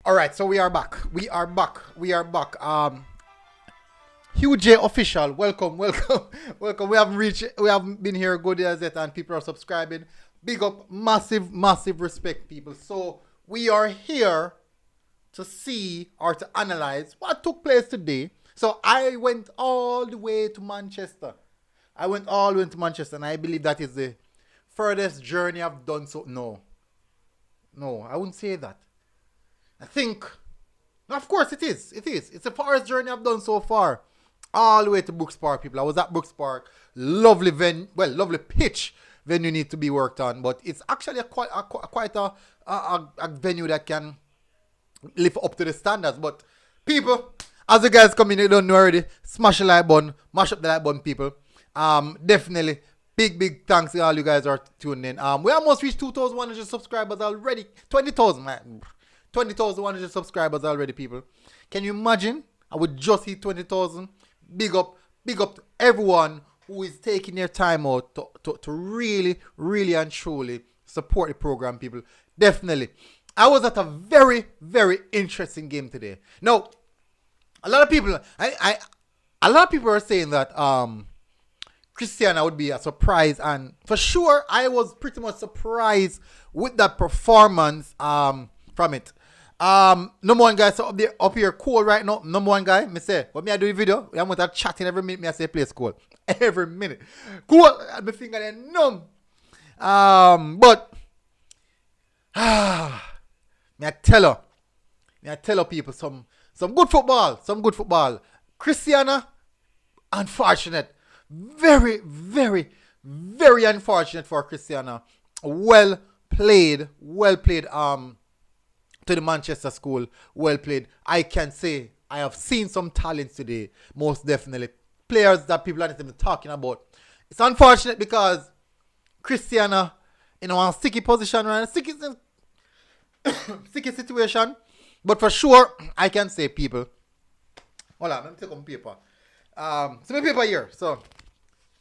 All right, so we are back. We are back. We are back. Hugh J official, welcome, welcome, welcome. We haven't been here good as yet, and people are subscribing. Big up, massive, massive respect, people. So we are here to see or to analyze what took place today. So I went all the way to Manchester. And I believe that is the furthest journey I've done. So no, I wouldn't say that. I think, of course it is. It's the farthest journey I've done so far. All the way to Brooks Park, people. I was at Brooks Park. Lovely lovely pitch venue need to be worked on. But it's actually quite a venue that can live up to the standards. But people, as the guys come in, you don't know already, smash the like button, mash up the like button, people. Definitely, big thanks to all you guys are tuning in. We almost reached 2,100 subscribers already. 20,000, man. 20,100 subscribers already, people. Can you imagine? I would just hit 20,000. Big up to everyone who is taking their time out to really, really and truly support the program, people. Definitely. I was at a very, very interesting game today. Now, a lot of people are saying that Christiana would be a surprise, and for sure I was pretty much surprised with that performance from it. Number one guy, so up here cool right now. Number one guy, me say, when me I do the video, I'm going to chatting every minute, me I say play cool. Every minute. Cool, and my finger there numb. But me I tell her people some good football. Christiana, unfortunate. Very, very, very unfortunate for Christiana. Well played. To the Manchester school, well played. I can say I have seen some talents today, most definitely. Players that people aren't even talking about. It's unfortunate because Christiana in a sticky position, right? Sticky situation. But for sure, I can say, people. Hold on, let me take on paper. So my paper here. So,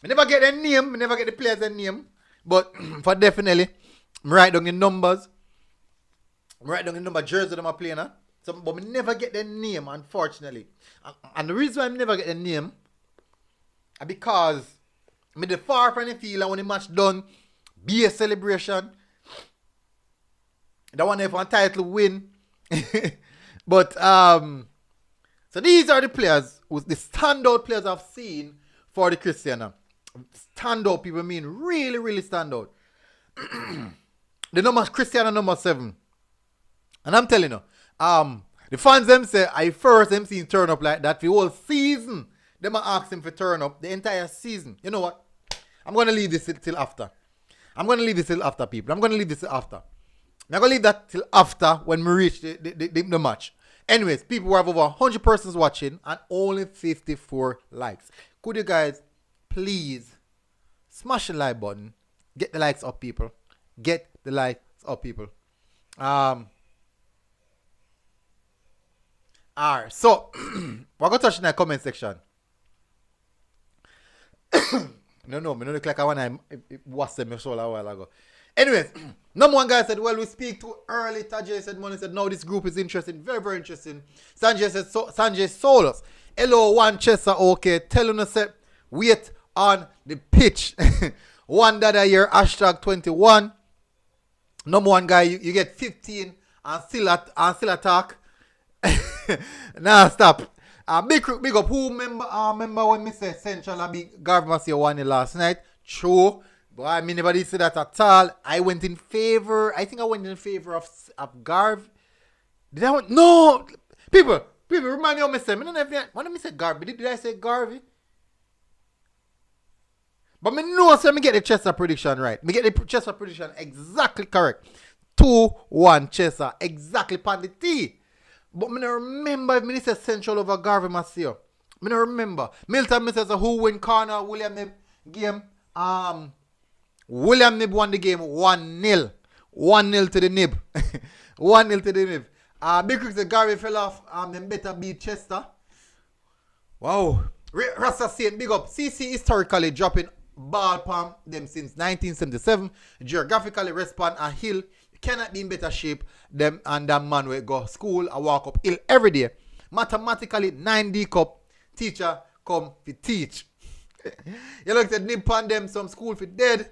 I never get their name, I never get the players' their name. But for definitely, I write down the numbers. Right down the number jersey them are playing, huh? So, but me never get their name, unfortunately. And the reason why I never get their name is because me the far from the field, and when the match done, be a celebration. That one if one title win. But so these are the players, the standout players I've seen for the Christiana. Standout people mean really, really standout. The number Christiana number 7. And I'm telling you, the fans them say I first them seen turn up like that for the whole season. Them ask him for turn up the entire season. You know what? I'm gonna leave this till after. People. I'm gonna leave this till after. I'm gonna leave that till after when we reach the match. Anyways, people who have over 100 persons watching and only 54 likes. Could you guys please smash the like button? Get the likes up, people. Get the likes up, people. Alright, so we're going to touch in the comment section. No, me don't look like I want to watch them a while ago. Anyways, number one guy said, well, we speak too early. Tajay said, Money said, no, this group is interesting. Very, very interesting. Sanjay said, Sanjay Solos. Hello, one Chester, okay. Tell us, wait on the pitch. One dada here, hashtag 21. Number one guy, you get 15 and still attack. Nah, stop. Big up. Who remember when me say Central a big Garv Massey won it last night? True. But I mean, nobody said that at all. I went in favor of Garv. Did I want? No! People, remind me of me say. I don't know if when I say Garv, did I say Garvey? But me know so me get the Chester prediction right. Me get the Chester prediction exactly correct. 2-1 Chester. Exactly pan the T. But I don't remember if I said Central over Garvey Massey. I don't remember. Milton says who win corner William Nib game. William Nib won the game 1-0. 1-0 to the Nib. 1-0 to the Nib. Big Creek said Garvey fell off. Them better beat Chester. Wow. Rasta Saint, big up. CC historically dropping ball palm them since 1977. Geographically respond a hill. You cannot be in better shape than and that man will go school and walk up hill every day. Mathematically, 9D cup, teacher come to teach. You look at nip on them, some school for dead.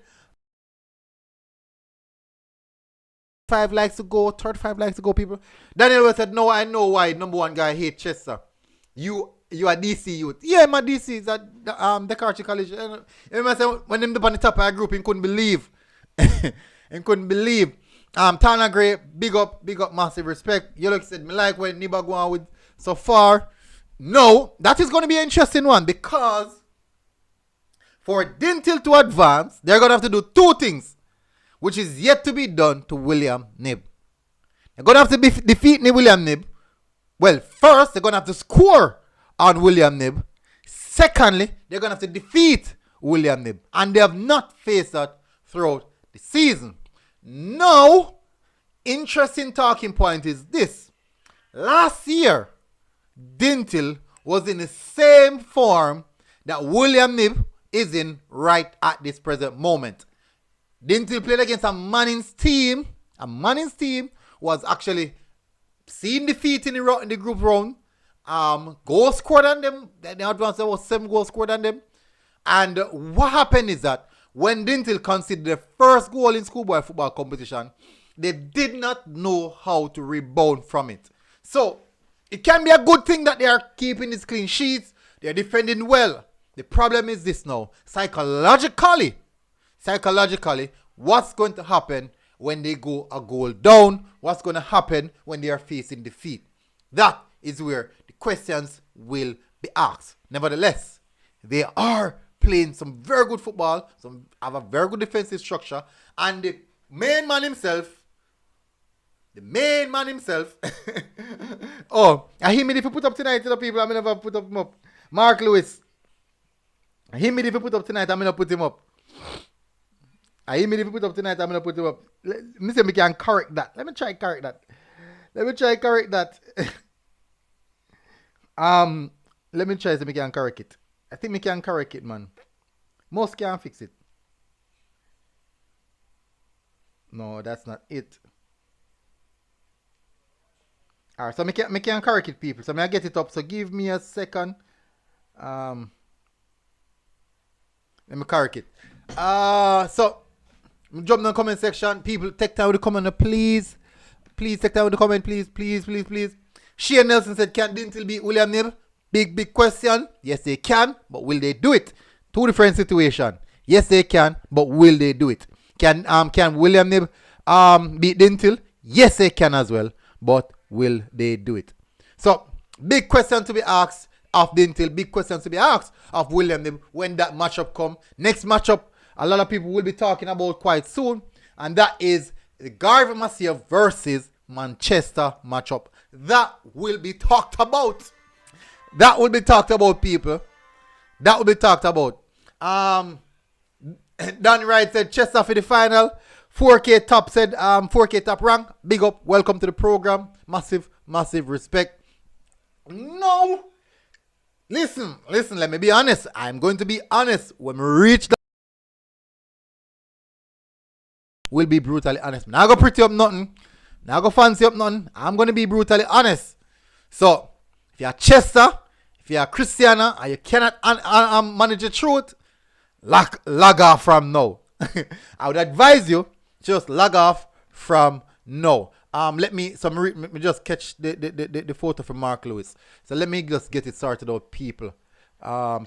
5 likes to go, 35 likes to go, people. Daniel said, no, I know why number one guy hate Chester. You are DC youth. Yeah, my DC is at Dacosta College. When him up on the top of our group, he couldn't believe. He couldn't believe. Tana Gray, big up, massive respect. You look said, me like when Niba go on with so far. No, that is going to be an interesting one because for Dintil to advance, they're going to have to do two things, which is yet to be done to William Nib. They're going to have to defeat William Nib. Well, first, they're going to have to score on William Nib. Secondly, they're going to have to defeat William Nib. And they have not faced that throughout the season. Now, interesting talking point is this. Last year, Dintil was in the same form that William Nib is in right at this present moment. Dintil played against a Manning's team. A Manning's team was actually seen defeat in the group round. Goal scored on them. They advanced, there was 7 goals scored on them. And what happened is that when Dintil conceded the first goal in schoolboy football competition, they did not know how to rebound from it. So, it can be a good thing that they are keeping these clean sheets. They are defending well. The problem is this now. Psychologically, what's going to happen when they go a goal down? What's going to happen when they are facing defeat? That is where the questions will be asked. Nevertheless, they are playing some very good football, some have a very good defensive structure, and the main man himself, oh, I hear me if you put up tonight to the people, I'm going to put him up. Mark Lewis. I hear me if you put up tonight, I'm going to put him up. I hear me if you put up tonight, I'm going to put him up. Let me see if we can correct that. Let me try correct that. Let me try see if we can correct it. I think we can correct it, man. Most can't fix it. No, that's not it. Alright, so me can correct it, people. So I get it up. So give me a second. Let me correct it. So jump in the comment section. People, take time with the comment, please. Please take time with the comment, please. Shea Nelson said, can Dintil beat William Nib? Big question. Yes, they can, but will they do it? Two different situations. Yes, they can, but will they do it? Can William Nib beat Dintil? Yes, they can as well, but will they do it? So, big question to be asked of Dintil, big question to be asked of William Nib when that matchup come. Next matchup, a lot of people will be talking about quite soon, and that is the Garvey Massive versus Manchester matchup. That will be talked about. That will be talked about, people. That will be talked about. Dan Wright said Chester for the final. 4K top said 4K top rank. Big up. Welcome to the program. Massive respect. No. Listen, let me be honest. I'm going to be honest. When we reach that, we'll be brutally honest. Now go pretty up nothing. Now go fancy up nothing. I'm going to be brutally honest. So, if you're Chester, if you're Christiana, and you cannot manage the truth, log off from now. I would advise you, just log off from now. Let me just catch the photo from Mark Lewis. So let me just get it sorted out, people.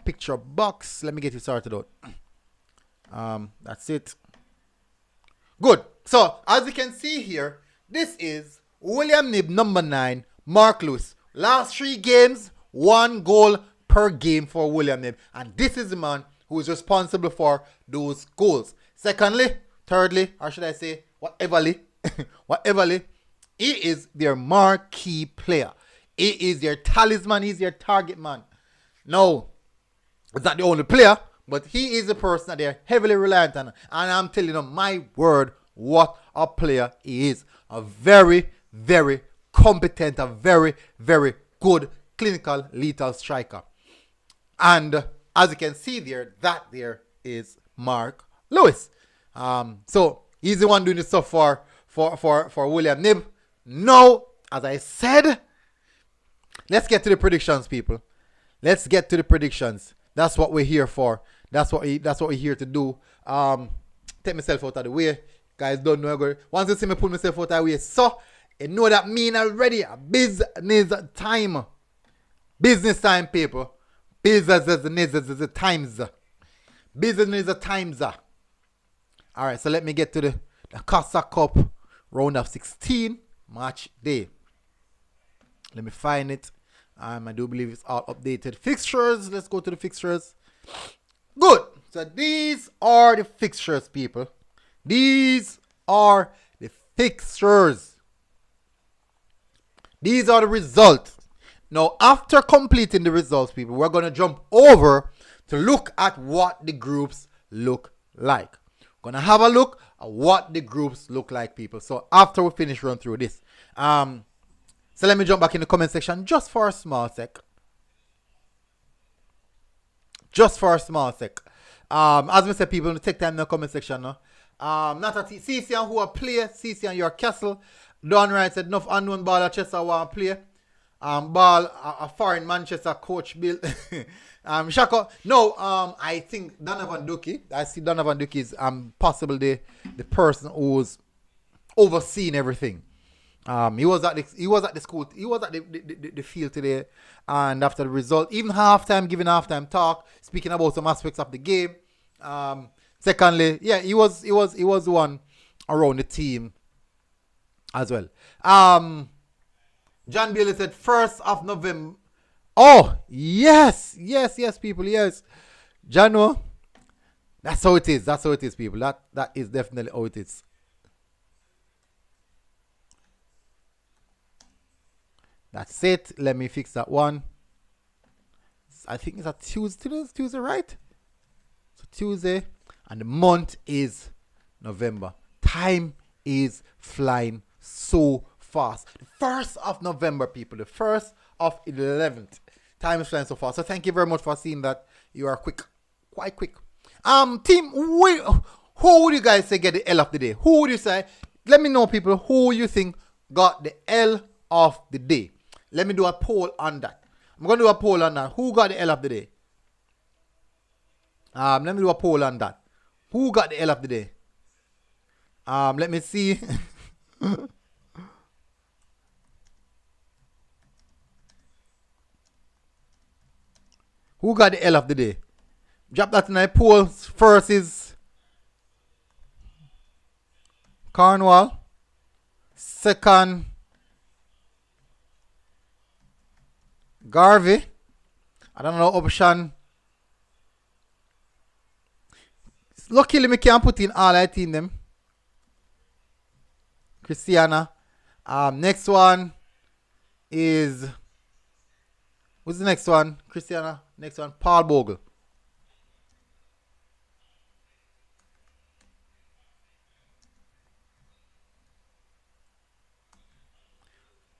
Picture box. Let me get it sorted out. That's it. Good. So, as you can see here, this is William Nib, number 9, Mark Lewis. Last 3 games, 1 goal per game for William Nib. And this is the man who is responsible for those goals. Secondly, thirdly, or should I say, whateverly, he is their marquee player. He is their talisman. He's their target man. No, it's not the only player, but he is the person that they're heavily reliant on. And I'm telling them, my word, what a player he is. A very, very competent, a very, very good clinical lethal striker. And as you can see there, that there is Mark Lewis. So he's the one doing the stuff for for William Nib. No, as I said, let's get to the predictions, people. Let's get to the predictions. That's what we're here for. That's what we're here to do. Take myself out of the way. Guys don't know. Once you see me pull myself out of the way, so you know that mean already. Business time. Business time, people. Business times. Business times. Alright, so let me get to the Dacosta Cup round of 16 match day. Let me find it. I do believe it's all updated. Fixtures. Let's go to the fixtures. Good. So these are the fixtures, people. These are the fixtures. These are the results. Now, after completing the results, people, we're going to jump over to look at what the groups look like. We're going to have a look at what the groups look like, people. So after we finish run through this. So let me jump back in the comment section just for a small sec. Just for a small sec. As we said, people, take time in the comment section. No? Not at CC and who are play. CC and your castle. Don Wright said, enough unknown ball at Chester want to play. Ball a foreign Manchester coach Bill. Shako. No, I think Donovan Duki. I see Donovan Duki is possibly the person who's overseeing everything. He was at the school. He was at the field today, and after the result, even giving halftime talk, speaking about some aspects of the game. Secondly, yeah, he was one around the team as well. John Bailey said 1st of November. Oh, yes, people, yes. Jano, that's how it is. That's how it is, people. That is definitely how it is. That's it. Let me fix that one. I think it's a Tuesday. It's Tuesday, right? So Tuesday. And the month is November. Time is flying so fast. The 1st of November, people. The 1st of 11th. Time is flying so fast. So thank you very much for seeing that. You are quick. Quite quick. Team, who would you guys say get the L of the day? Who would you say? Let me know, people, who you think got the L of the day. Let me do a poll on that. I'm going to do a poll on that. Who got the L of the day? Let me do a poll on that. Who got the L of the day? Let me see. Who got the L of the day? Drop that in the poll. First is Cornwall. Second, Garvey. I don't know option. Luckily, me can't put in all I team them. Christiana. Next one is, what's the next one? Christiana. Next one, Paul Bogle.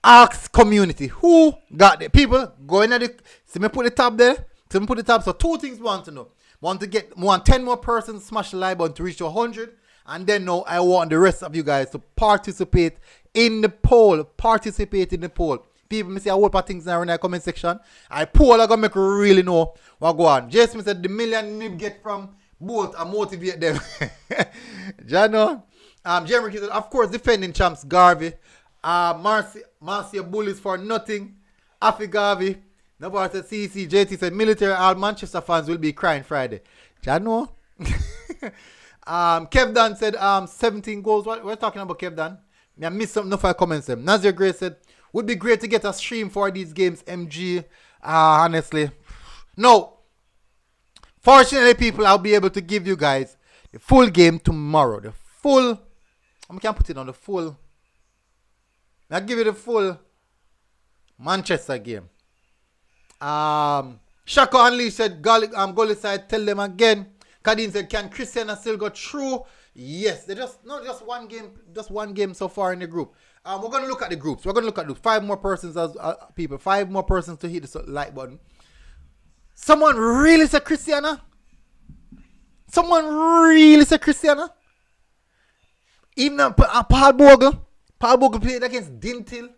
Ask community. Who got the people? Go in at the, see me put the tab there. See me put the tab. So two things we want to know. Want 10 more persons smash the like button to reach 100. And then now I want the rest of you guys to participate in the poll. Participate in the poll. People me say a whole lot of things now in the comment section. I poll are gonna make you really know what go on. Jason said the million nib get from both and motivate them. Jano. Jeremy said, of course, defending champs Garvey. Marcia Bullies for nothing. Afi Garvey. Nobody said CC. JT said military. All Manchester fans will be crying Friday. Jano. Kev Dan said 17 goals. What we're talking about, Kev Dan? I missed some enough comments. Nazir Gray said would be great to get a stream for these games. MG. Honestly, no. Fortunately, people, I'll be able to give you guys the full game tomorrow. The full. I can't put it on the full. I'll give you the full Manchester game. Shako Unleashed said, Gully side, tell them again. Kadeen said, can Christiana still go through? Yes, they just one game so far in the group. We're gonna look at the groups. We're gonna look at the 5 more persons as people, 5 more persons to hit the like button. Someone really said Christiana? Someone really said Christiana? Even Paul Bogle. Paul Bogle played against Dintil.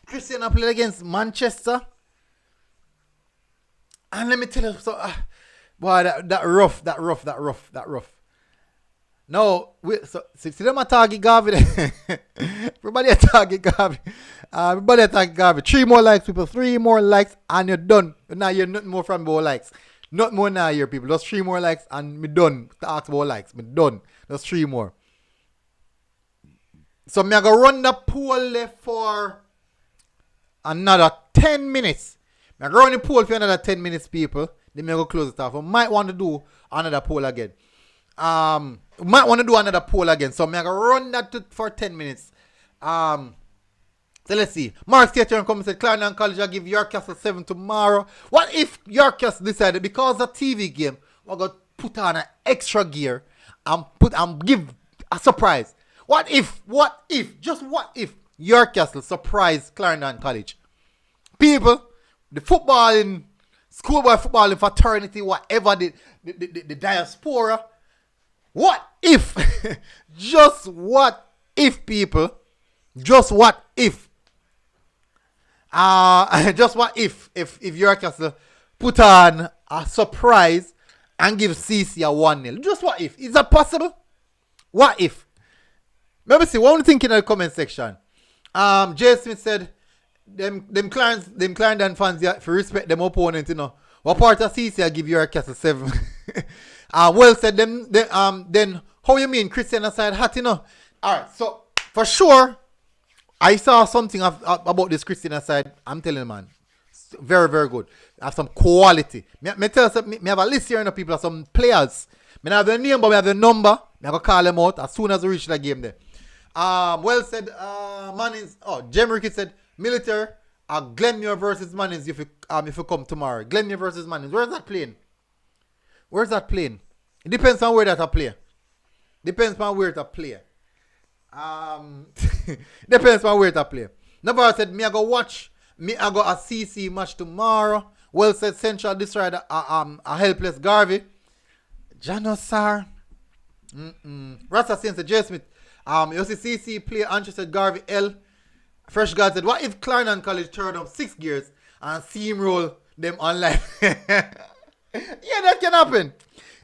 Christiana played against Manchester. And let me tell you, so, boy, that rough. No, so see them a target Garvey. Everybody a target Garvey. Everybody a target Garvey. 3 more likes, people. 3 more likes, and you're done. Now you're nothing more from more likes. Not more now here, people. Just 3 more likes, and me done. To ask about likes, me done. Just 3 more. So me I go run the poll left for another 10 minutes. Me I go run the poll for another 10 minutes, people. Then me I go close it off. I might want to do another poll again. Might want to do another poll again. So I'm going to run that for 10 minutes. So let's see. Mark Theatre comes and said, Clarendon College will give Yorkcastle 7 tomorrow. What if Yorkcastle decided, because of the TV game, we're going to put on an extra gear and give a surprise? What if Yorkcastle surprised Clarendon College? People, the footballing, schoolboy footballing fraternity, whatever, the diaspora, what if, just what if, people, just what if Yorkcastle put on a surprise and give CC a 1-0? Just what if? Is that possible? What if? Let me see, what are you thinking in the comment section? Jay Smith said, them Clarendon fans, yeah, for respect them opponent, you know. What part of CC I give Yorkcastle 7? Well said, then how you mean Christiana side hot, you know? Alright, so for sure, I saw something about this Christiana side. I'm telling you, man, very, very good. I have some quality. Me tell you, me have a list here, you know, people, some players. Me not have the name, but me have the number. Me have to call them out as soon as we reach the game there. Well said, Mannings. Oh, Jem Ricky said, Military, Glenmuir versus Mannings if you come tomorrow. Glenmuir versus Mannings. Where's that playing? It depends on where that I play. Depends on where to play. Depends on where to play. Navarro said, me I go watch. Me I go a CC match tomorrow. Well said, Central destroyed a helpless Garvey. Jano sir. Rasta said, J. Smith. You see CC play Manchester Garvey L. Fresh God said, what if Clarendon College turned up 6 gears and steamroll them online? Yeah, that can happen.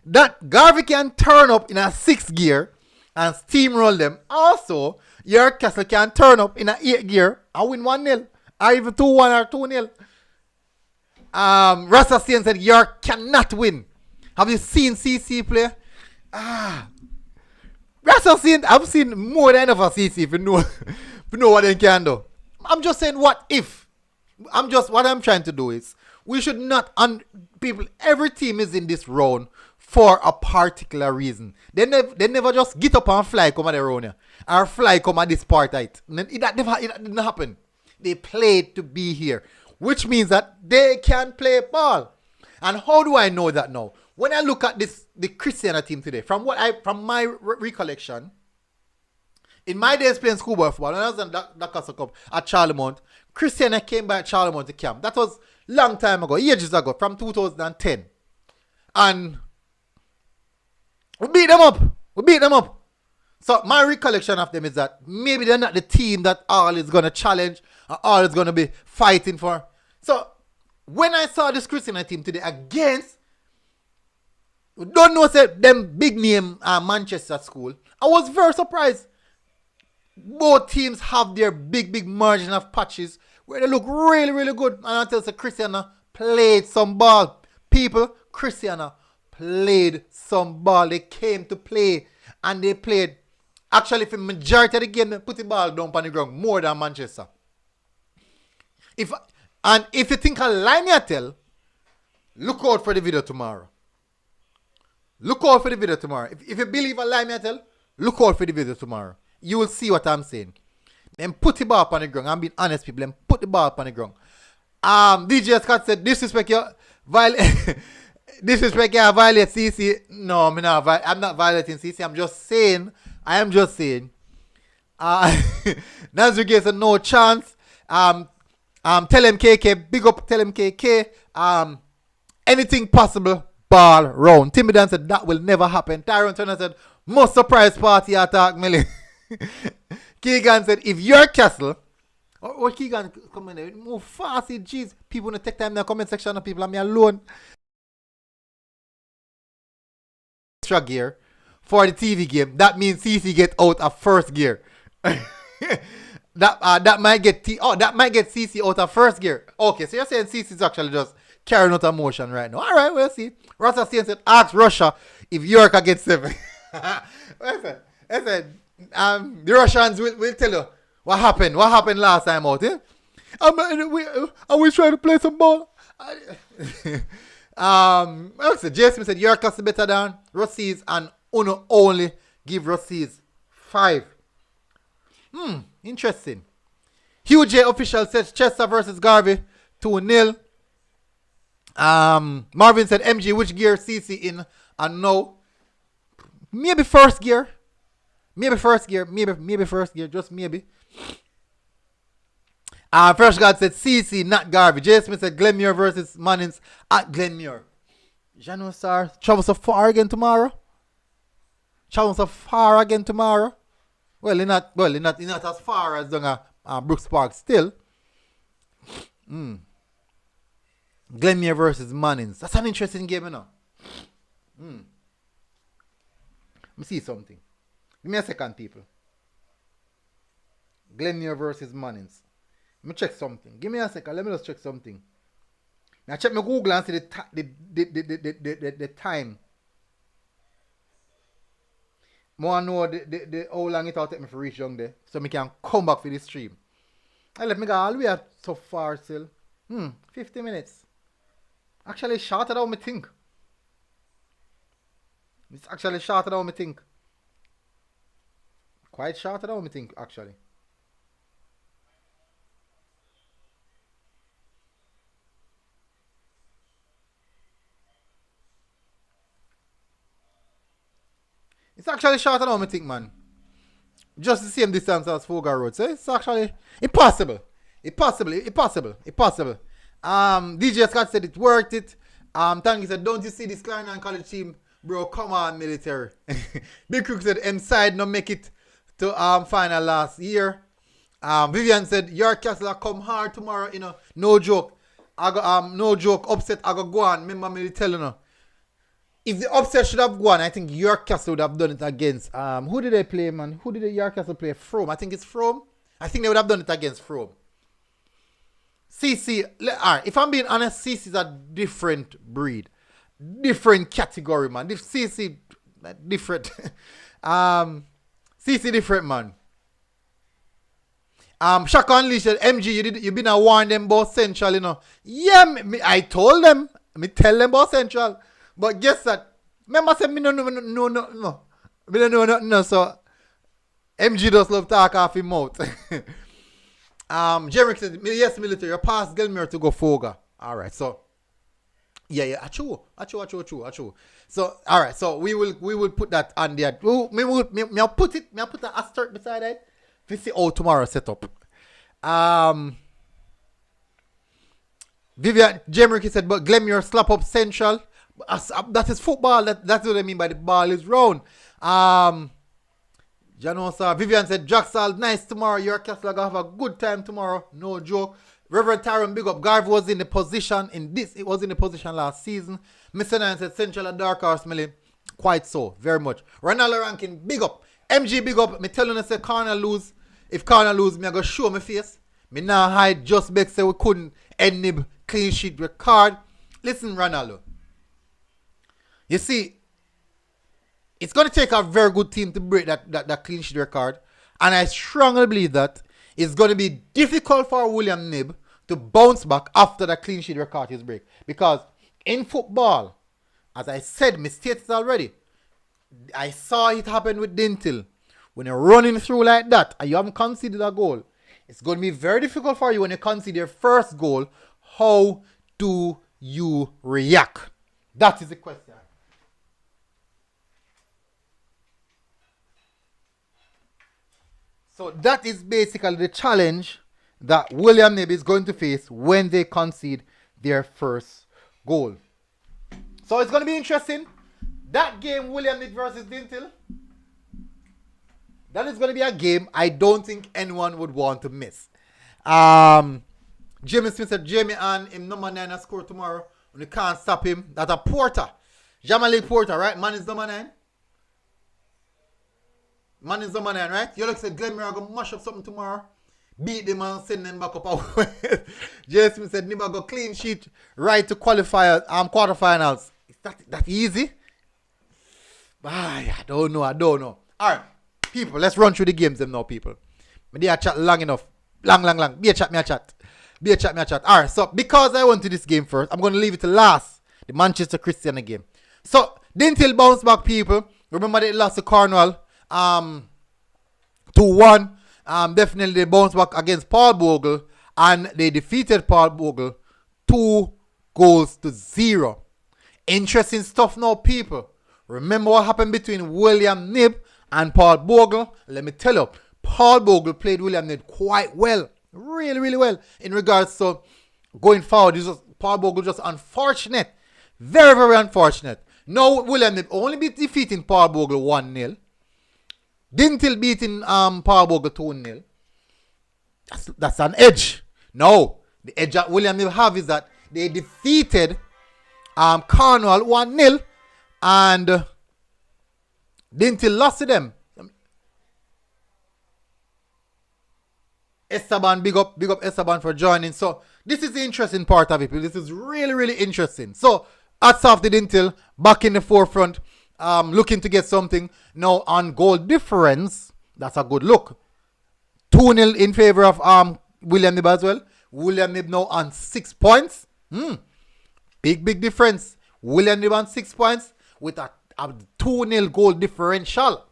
That Garvey can turn up in a 6 gear and steamroll them. Also, Yorkcastle can turn up in a 8 gear and win 1-0. Or even 2-1 or 2-0. Rasta said, York cannot win. Have you seen CC play? I've seen more than enough of CC if you know what they can do. I'm just saying, what if? What I'm trying to do is, we should not, people, every team is in this round for a particular reason. They never just get up and fly come at the round here, or fly come at this part of it. That didn't happen. They played to be here, which means that they can play ball. And how do I know that now? When I look at the Christiana team today, from my recollection, in my days playing schoolboy football, when I was in Dacosta Cup at Charlemont, Christiana came by at Charlemont to camp. That was long time ago, ages ago, from 2010. And we beat them up. So my recollection of them is that maybe they're not the team that all is going to challenge or all is going to be fighting for. So when I saw this Christiana team today against, don't know, say, them big name Manchester school, I was very surprised. Both teams have their big margin of patches where they look really, really good. And I tell you, Christiana played some ball. People, Christiana played some ball. They came to play and they played. Actually, for the majority of the game, they put the ball down on the ground more than Manchester. If you think a line you tell, look out for the video tomorrow. Look out for the video tomorrow. If you believe a line you tell, look out for the video tomorrow. You will see what I'm saying. Then put the ball on the ground. I'm being honest, people. Then put the ball on the ground. DJ Scott said, disrespect your violate CC. No, I'm not violating CC. I'm just saying. Nazir Gay said, no chance. Tell him KK. Big up, tell him KK. Anything possible. Ball round. Timmy Dan said, that will never happen. Tyrone Turner said, most surprise party attack, Millie. Keegan said, if your castle, or Keegan come in, move fast, jeez. People don't take time in the comment section of people, and me alone. Extra gear for the TV game. That means CC get out of first gear. that might get that might get CC out of first gear. Okay, so you're saying CC is actually just carrying out a motion right now. All right, we'll see. Rasta said, ask Russia if York gets 7. I said, the Russians will tell you what happened. What happened last time out, eh? I was trying to play some ball. Also, Jason said York is better than Rossies, and Uno only give Rossies 5. Interesting. Hugh J official says Chester versus Garvey 2-0. Marvin said MG, which gear CC in? And no. Maybe first gear. Maybe first gear. Maybe first gear. Just maybe. Fresh God said CC, not Garvey. J. Smith said Glenmuir versus Mannings at Glenmuir. Jano Star, travel so far again tomorrow. Well, they're not as far as Brooks Park still. Glenmuir versus Mannings. That's an interesting game, you know. Let me see something. Give me a second, people. Glenmuir versus Mannings. Let me check something. Give me a second. Let me just check something. Now check my Google and see the time. More know the how long it will take me to reach down there, so I can come back for the stream. I let me go all the way so far still. 50 minutes. Actually shorter than I think. It's actually shorter than I think. Quite shorter than I think, actually. It's actually shorter than I think, man. Just the same distance as Fogar Road. So it's actually impossible. Impossible. DJ Scott said it worked it. Tangy said, don't you see this Clarendon College team? Bro, come on, military. Big Crook said, M side no make it to final last year. Vivian said, your castle come hard tomorrow, you know. No joke. I go no joke, upset, I go on. Remember me telling you. If the upset should have gone, I think York Castle would have done it against who did they play, man? Who did the York Castle play? Frome. I think it's Frome. I think they would have done it against Frome. CC, alright, if I'm being honest, CC is a different breed. Different category, man. CC different. CC different, man. Shaka Unleashed said, MG, you been a warn them about Central, you know. Yeah, I told them. Me tell them about Central. But guess that? Remember I said me no. Me don't know nothing, so MG does love talk off his mouth. Jeremy said, yes, military, you pass Gilmere to go Foga. Alright, so yeah, true. So alright, so we will put that on there. I'll put an asterisk beside it. We see how tomorrow set up. Vivian Jeremy said, but Glenmuir slap up Central. That is football. That's what I mean by the ball is round. Vivian said, Jacksal, nice tomorrow. Your castle gonna have a good time tomorrow. No joke. Reverend Tyron, big up. Garv was in the position it was in the position last season. Mr. Nine said, Central and Dark Horse Millie. Quite so, very much. Ronaldo Rankin, big up. MG, big up. Me telling you, say, Corner lose. If Corner lose, me I go show my face. Me now hide just because say we couldn't end the clean sheet record. Listen, Ronaldo. You see, it's going to take a very good team to break that clean sheet record. And I strongly believe that it's going to be difficult for William Knibb to bounce back after the clean sheet record is break. Because in football, as I said, I stated already, I saw it happen with Dintil. When you're running through like that and you haven't conceded a goal, it's going to be very difficult for you when you concede your first goal. How do you react? That is the question. So that is basically the challenge that William Knibb is going to face when they concede their first goal. So it's going to be interesting. That game, William Knibb versus Dintil. That is going to be a game I don't think anyone would want to miss. Jamie Smith said Jamie and him number 9 a score tomorrow. And you can't stop him. That's a Porter. Jamali Porter, right? Man is number 9. Man is number 9, right? You look said Glenn Murray going to mash up something tomorrow. Beat them and send them back up. Jamie Smith said never go clean sheet right to qualifiers, quarterfinals. Is that easy? I don't know. Alright, people, let's run through the games them now, people. They are chat long enough. Long. Be a chat. Alright, so because I went to this game first, I'm going to leave it to last. The Manchester Christiana game. So, Dintil bounce back, people. Remember they lost to Cornwall 2-1. Definitely they bounced back against Paul Bogle. And they defeated Paul Bogle 2-0. Interesting stuff now, people. Remember what happened between William Knibb and Paul Bogle? Let me tell you, Paul Bogle played William Knibb quite well. Really well. In regards to going forward, Paul Bogle just unfortunate. Very unfortunate. Now William Knibb only be defeating Paul Bogle 1-0. Dintil beating Paul Bogle 2-0. That's an edge. No. The edge that William Knibb have is that they defeated Cornwall 1-0. And Dintil lost to them. Esteban, big up Esteban for joining. So this is the interesting part of it. This is really interesting. So hats off the Dintil, back in the forefront, looking to get something. Now on goal difference, that's a good look. 2-0 in favor of William Knibb as well. William Knibb now on 6 points. Big difference. William Knibb on 6 points with a 2-0 goal differential.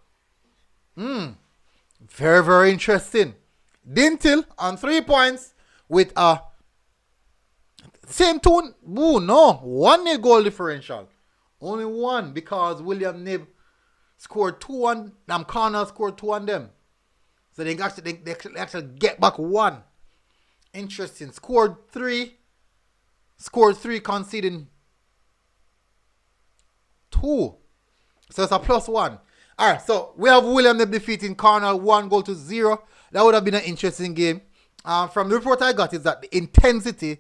Very interesting. Dintil on 3 points with a same 1-0 goal differential. Only one because William Knibb scored 2 on them. Cornwall scored 2 on them. So they actually get back 1. Interesting. Scored 3, conceding 2. So it's a +1. Alright, so we have William Knibb defeating Cornwall 1-0. That would have been an interesting game. From the report I got is that the intensity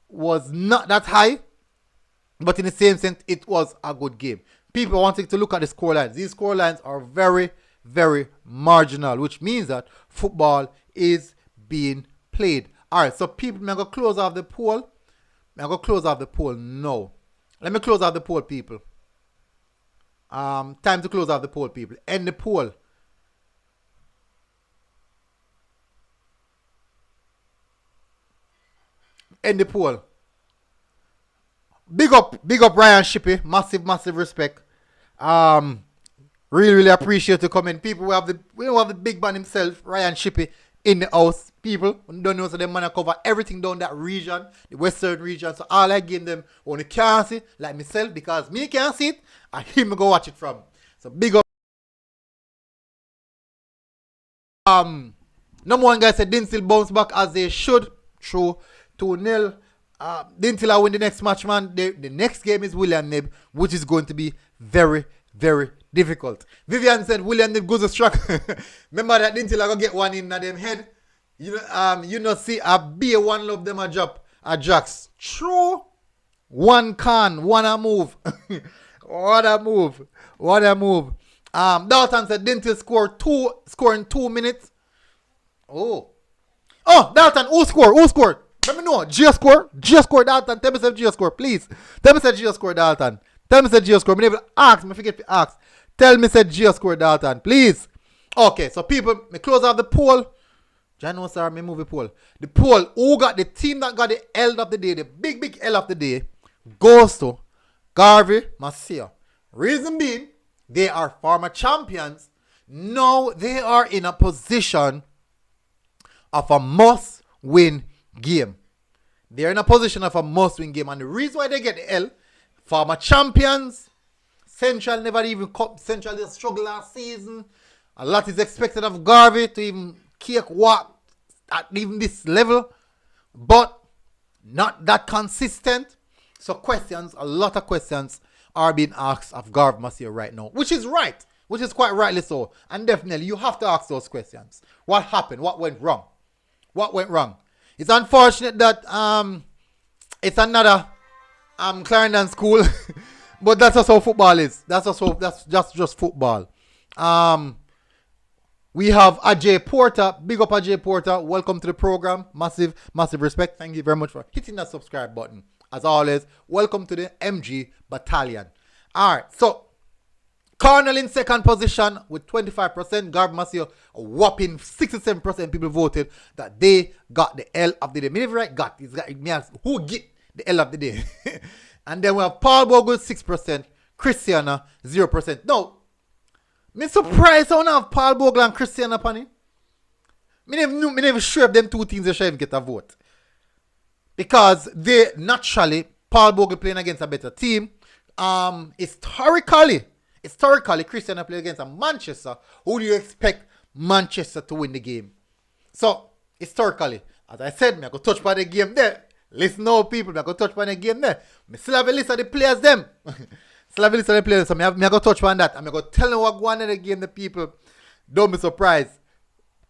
was not that high, but in the same sense, it was a good game. People wanting to look at the scorelines. These scorelines are very marginal, which means that football is being played. Alright, so people, I'm going to close off the poll. No. Let me close off the poll, people. Time to close off the poll, people. End the poll. Big up Ryan Shippey. Massive respect. Really appreciate you coming. People, we have the big man himself, Ryan Shippey, in the house. People don't know, so them man cover everything down that region, the western region. So all I give them when you can't see, like myself, because me can't see it, and him go watch it from. So big up. Number one guy said Dintil bounce back as they should. True. 2-0. Dintil I win the next match, man. The next game is William Knibb, which is going to be very difficult. Vivian said William Knibb goes a struck. Remember that Dintil I go get one in them head. You know, see a be one love them a drop a jacks. True. One a move. What a move. Dalton said Dintil score in 2 minutes. Oh, Dalton, who scored? Let me know. G score, Dalton. Tell me say G score, please. Tell me say G score, Dalton. Tell me say G score. Me never ask. Me forget to ask. Tell me say G score, Dalton, please. Okay, so people, me close off the poll. John, sir, me move the poll. The poll, who got the team that got the L of the day, the big L of the day, goes to Garvey Masia. Reason being, they are former champions. Now they are in a position of a must-win game. They're in a position of a must-win game. And the reason why they get the L, former champions, Central never even come. Central just struggled last season. A lot is expected of Garvey to even walk at even this level. But not that consistent. So a lot of questions are being asked of Garvey Masia right now. Which is right. which is quite rightly so. And definitely, you have to ask those questions. What happened? What went wrong? What went wrong? It's unfortunate that it's another Clarendon school, but that's just how football is. That's just football. We have Ajay Porter. Big up Ajay Porter. Welcome to the program. Massive respect. Thank you very much for hitting that subscribe button. As always, welcome to the MG Battalion. All right, so Cornell in second position with 25%. Garb Masio, a whopping 67% people voted that they got the L of the day. Me never right got. Who get the L of the day? And then we have Paul Bogle 6%. Christiana 0%. No, me surprised I don't have Paul Bogle and Christiana upon it. Me never sure if them two teams they should even get a vote. Because they naturally, Paul Bogle playing against a better team. Historically, Christiana play against a Manchester. Who do you expect Manchester to win the game? So, historically, as I said, I go touch upon the game there. Listen now, people, I go touch upon the game there. I still have a list of the players them. So I go touch upon that. I'm going to tell them what going on in the game, the people. Don't be surprised.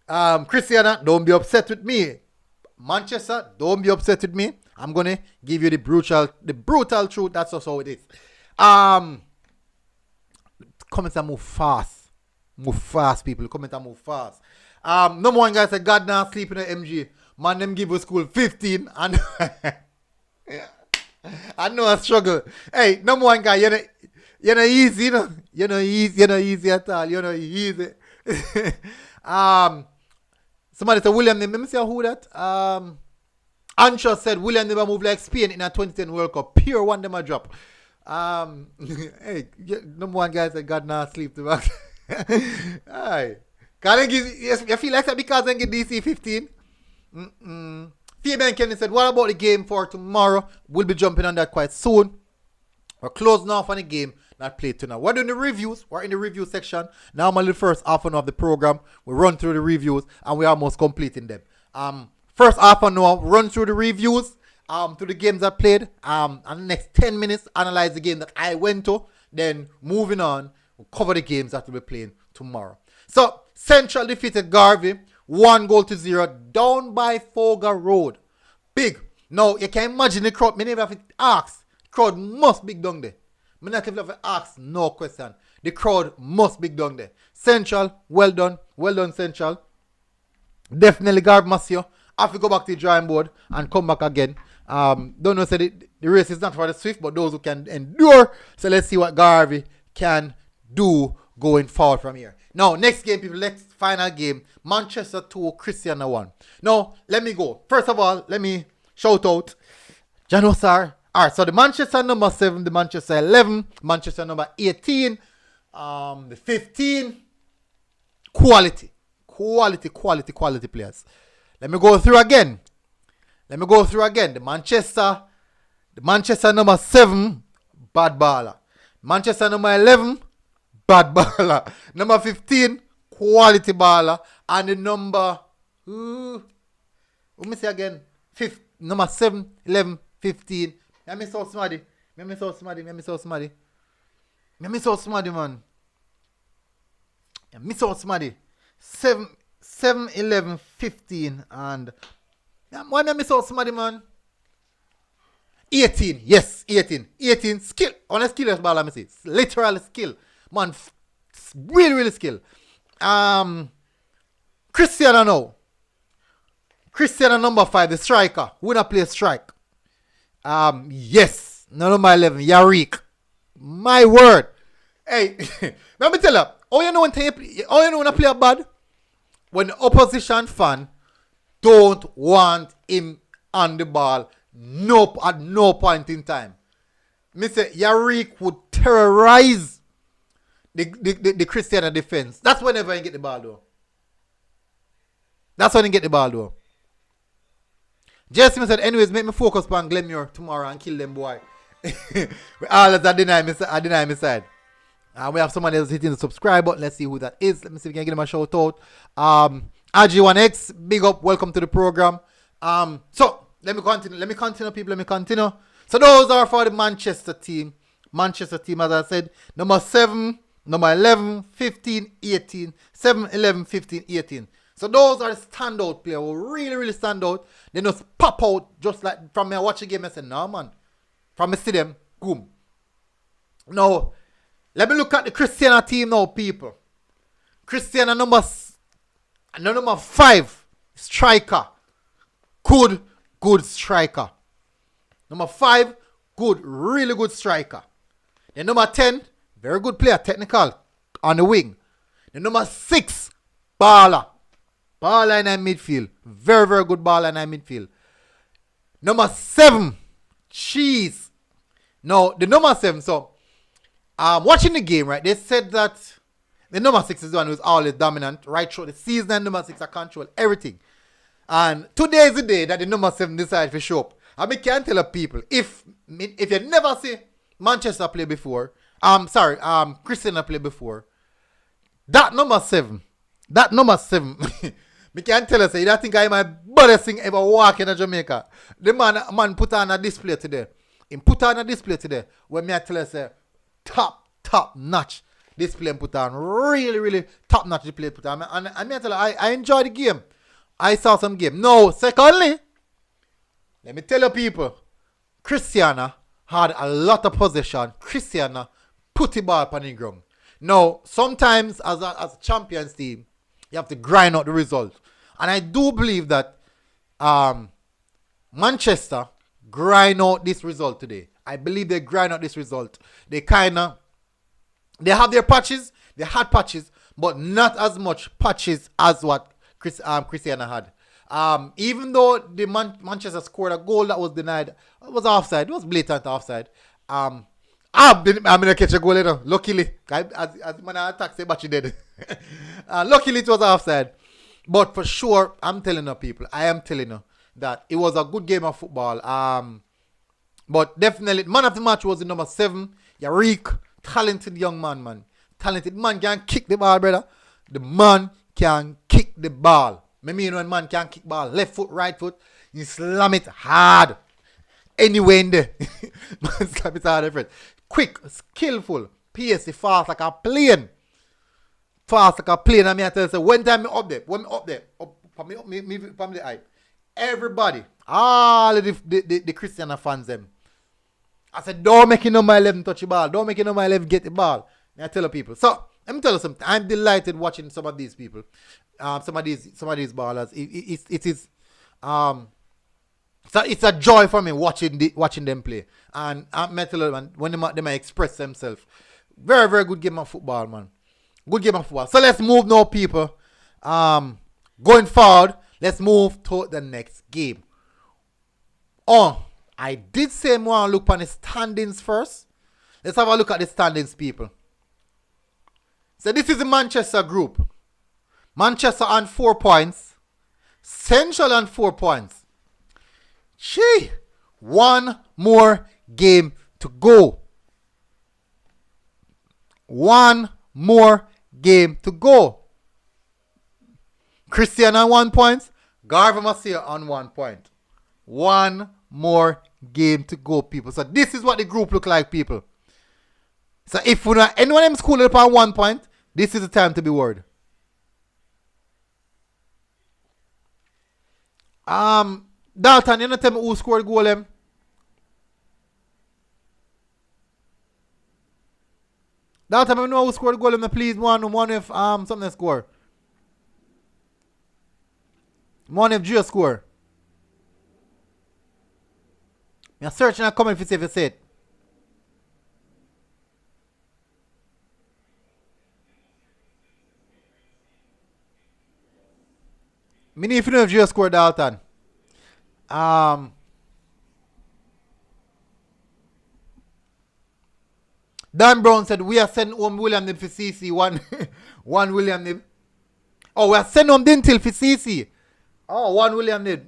Christiana, don't be upset with me. Manchester, don't be upset with me. I'm going to give you the brutal truth. That's just how it is. Comments are move fast. Move fast, people. Comments are move fast. Number one guy said, God now sleeping at MG. Man, them give us school 15. And I know I struggle. Hey, number one guy, you're not easy, you know. You're not easy at all. You're not easy. Somebody said, William, let me see who that. Ansha said, William never moved like Spain in a 2010 World Cup. Pure one them a drop. Hey, number one guy said, God now sleep to back. Aye. You feel like that because I get DC 15? Fabian Kenny said, what about the game for tomorrow? We'll be jumping on that quite soon. We're closing off on the game not played tonight. We're doing the reviews. We're in the review section. Normally the first half an hour of the program, we run through the reviews and we're almost completing them. First half an hour, run through the reviews, to the games I played. And the next 10 minutes, analyze the game that I went to. Then moving on, we'll cover the games that we'll be playing tomorrow. So, Central defeated Garvey, 1-0, down by Foga Road. Big. Now, you can imagine the crowd. Me never have to ask. The crowd must be down there. Me not even have to ask no question. The crowd must be down there. Central, well done. Well done, Central. Definitely Garb Masio. I have to go back to the drawing board and come back again. Don't know, say the race is not for the swift, but those who can endure. So let's see what Garvey can do going forward from here. Now, next game, people, next final game, Manchester 2, Christiana 1. Now, let me go. First of all, let me shout out Janosar. All right, so the Manchester number 7, the Manchester 11, Manchester number 18, the 15, quality players. Let me go through again. The Manchester number 7, bad baller. Manchester number 11, bad baller. Number 15, quality baller. And the number, let me say again, number 7, 11, 15. I miss out somebody. Me miss out somebody, man. I miss out somebody. 7, 11, 15, and why me miss out somebody, man? 18, yes, 18, skill. On a skillless ball, let me see. Literal skill. Man, really skill. Christiana now. Christiana number 5, the striker. Who not play strike? Yes. Number 11, Yarik. My word. Hey, let me tell you. All you know when I play bad? When the opposition fan don't want him on the ball at no point in time. Me say Yarik would terrorize the Christiana defense. That's whenever he get the ball though. Jesse said, anyways, make me focus on Glenmuir tomorrow and kill them boy. All that I deny my side. We have somebody else hitting the subscribe button. Let's see who that is. Let me see if we can get him a shout out. RG1X, big up, welcome to the program. So let me continue, people. So those are for the Manchester team. As I said, number 7, Number 11, 15, 18. 7, 11, 15, 18. So those are the standout players who really, really stand out. They just pop out just like from me. I watch the game and say, no, man. From me see them, boom. Now, let me look at the Christiana team now, people. Christiana number 5, striker. Good striker. Number 5, really good striker. Then number 10, very good player, technical, on the wing. Then number 6, baller. Baller in the midfield. Very, very good baller in the midfield. Number 7, cheese. Now, the number 7, so, watching the game, right, they said that the number 6 is the one who's always dominant, right through the season, and number 6 control everything. And today is the day that the number 7 decides to show up. And I can't tell people, if you never see Manchester play before, Christiana play before, that number 7, me can't tell us, I think I my baddest thing ever walking in Jamaica. The man put on a display today. He put on a display today where me I tell us top notch display put on. Really, really top notch display put on. And me I tell you, I enjoyed the game. I saw some game. No, secondly, let me tell you people, Christiana had a lot of possession. Christiana put the ball upon the ground. Now, sometimes as a champions team, you have to grind out the result. And I do believe that Manchester grind out this result today. I believe they grind out this result. They have their patches, they had patches, but not as much patches as what Christiana had. Even though the Manchester scored a goal that was denied, it was offside. It was blatant offside. I'm gonna catch a goal later. Luckily, as man attack say, but she did. Luckily, it was offside. But for sure, I am telling you that it was a good game of football. But definitely, man of the match was the number 7, Yarick, talented young man. Talented man can kick the ball, brother. The man can kick the ball. I mean, when man can kick ball, left foot, right foot, you slam it hard. Anyway in there. Man slam it hard, different. Quick, skillful, pacey, fast like a plane. And me I tell you, when time me up there, from the eye, everybody, all of the Christiana fans them, I said, don't make it number 11 touch the ball. Don't make it number 11 get the ball. And I tell the people. So, let me tell you something. I'm delighted watching some of these people. Some of these ballers. It is so it's a joy for me watching them play. And I'm tell you, man, when they might express themselves. Very, very good game of football, man. Good game of football. So let's move now, people. Going forward, let's move to the next game. Oh, I did say I want to look on the standings first. Let's have a look at the standings, people. So this is the Manchester group. Manchester on 4 points. Central on 4 points. Gee, one more game to go. One more game to go. Christiana on 1 point. Garva Masia on 1 point. One more game to go, people. So this is what the group look like, people. So if we not anyone in school up on 1 point, this is the time to be worried. Dalton, you know tell me who scored goal them? Dalton, you know who scored goal them? Please, one if something score. One if Gio score. I'm searching and comment if you say it. Me need to know if Gio scored Dalton. Dan Brown said we are sending home William Nib for CC. One William Nib. Oh, we are sending home Dintil for CC. Oh, one William Nib.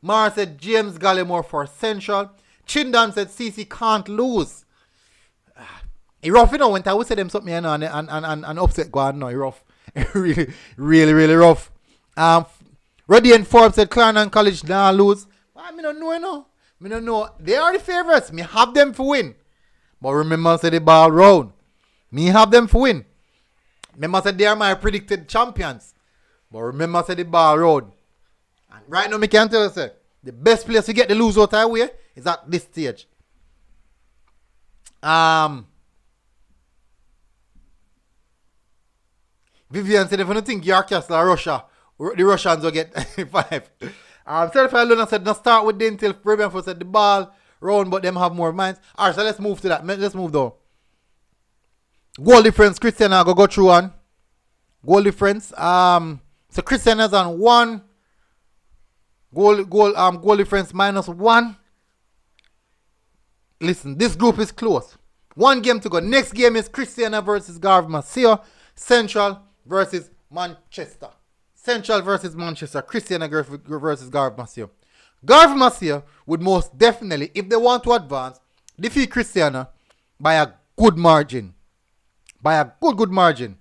Mara said James Gallimore for Central. Chindan said CC can't lose. He rough, you know, when I would say them something, you know, and upset God, no, he rough. really, really, really rough. Radiant Forbes said Clarendon College now lose. I don't know, you know. I don't know. They are the favorites. Me have them for win. But remember, say the ball round. Me have them for win. Remember said they are my predicted champions. But remember said the ball road. And right now me can tell you say, the best place to get the lose out of way is at this stage. Vivian said if you don't think York Castle or Russia, the Russians will get 5. Certified Luna said, no start with Dentil. Ravenford said the ball round, but them have more minds. Alright, so let's move to that. Let's move though. Goal difference, Christiana go through one. Goal difference. So Christiana's on 1. Goal difference -1. Listen, this group is close. 1 game to go. Next game is Christiana versus Garv Masio. Central versus Manchester. Central versus Manchester. Christiana versus Garv Masio. Garv Masio would most definitely, if they want to advance, defeat Christiana by a good margin. By a good margin.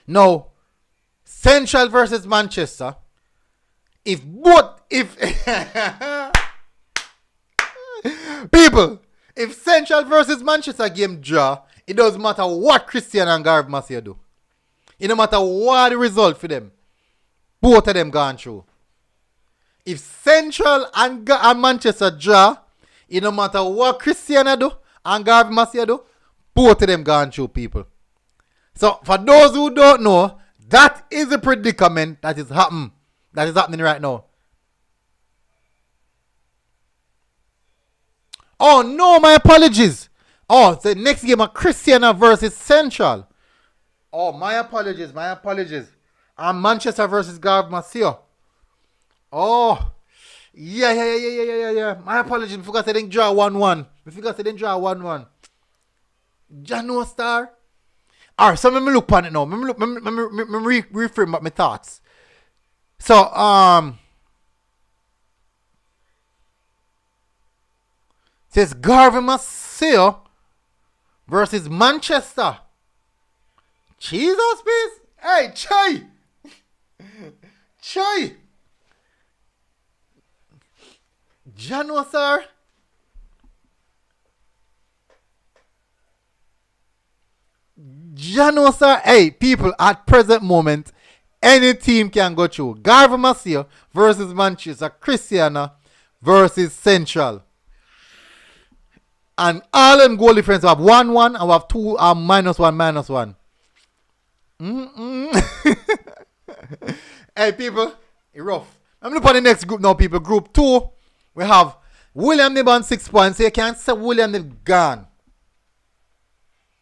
Now, Central versus Manchester. People, if Central versus Manchester game draw, it doesn't matter what Christiana and Garv Masio do. It no matter what the result for them. Both of them gone through. If Central and Manchester draw, it no matter what Christiana do and Garv Masio do, both of them gone through, people. So for those who don't know, that is the predicament that is happening. That is happening right now. Oh no, my apologies. Oh, the next game of Christiana versus Central. Oh, my apologies. And Manchester versus Garv Masio. Oh, yeah. My apologies. I forgot they didn't draw 1-1. Jano Star. Alright, so let me look on it now. Let me reframe up my thoughts. So, says Garv Masio versus Manchester. Jesus, please. Hey, Chai. Jano, sir. Hey, people, at present moment, any team can go through. Garv Masio versus Manchester. Christiana versus Central. And all them goal difference have 1-1 and we have 2 -1. Hey, people, it's rough. I'm looking at the next group now, people. Group 2, we have William Nib on 6 points. So you can't say William Nib gone.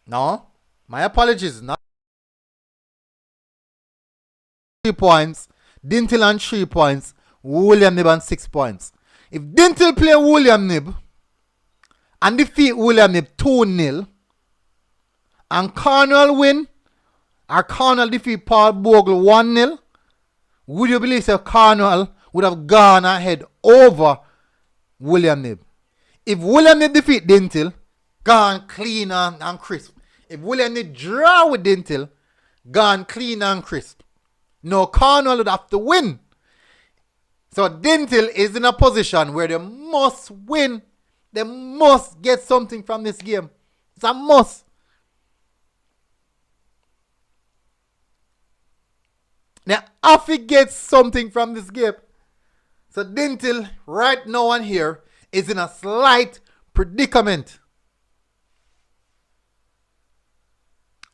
No, my apologies. Not 3 points. Dintil on 3 points. William Nib on 6 points. If Dintil play William Nib and defeat William Nib 2-0, and Cornwall win, or Cornwall defeat Paul Bogle 1-0, would you believe that Cornwall would have gone ahead over William Nib? If William Nib defeat Dintil, gone clean and crisp. If William Nib draw with Dintil, gone clean and crisp. No, Cornwall would have to win. So Dintil is in a position where they must win. They must get something from this game. It's a must. Now, Afi gets something from this game. So Dintil, right now and here, is in a slight predicament.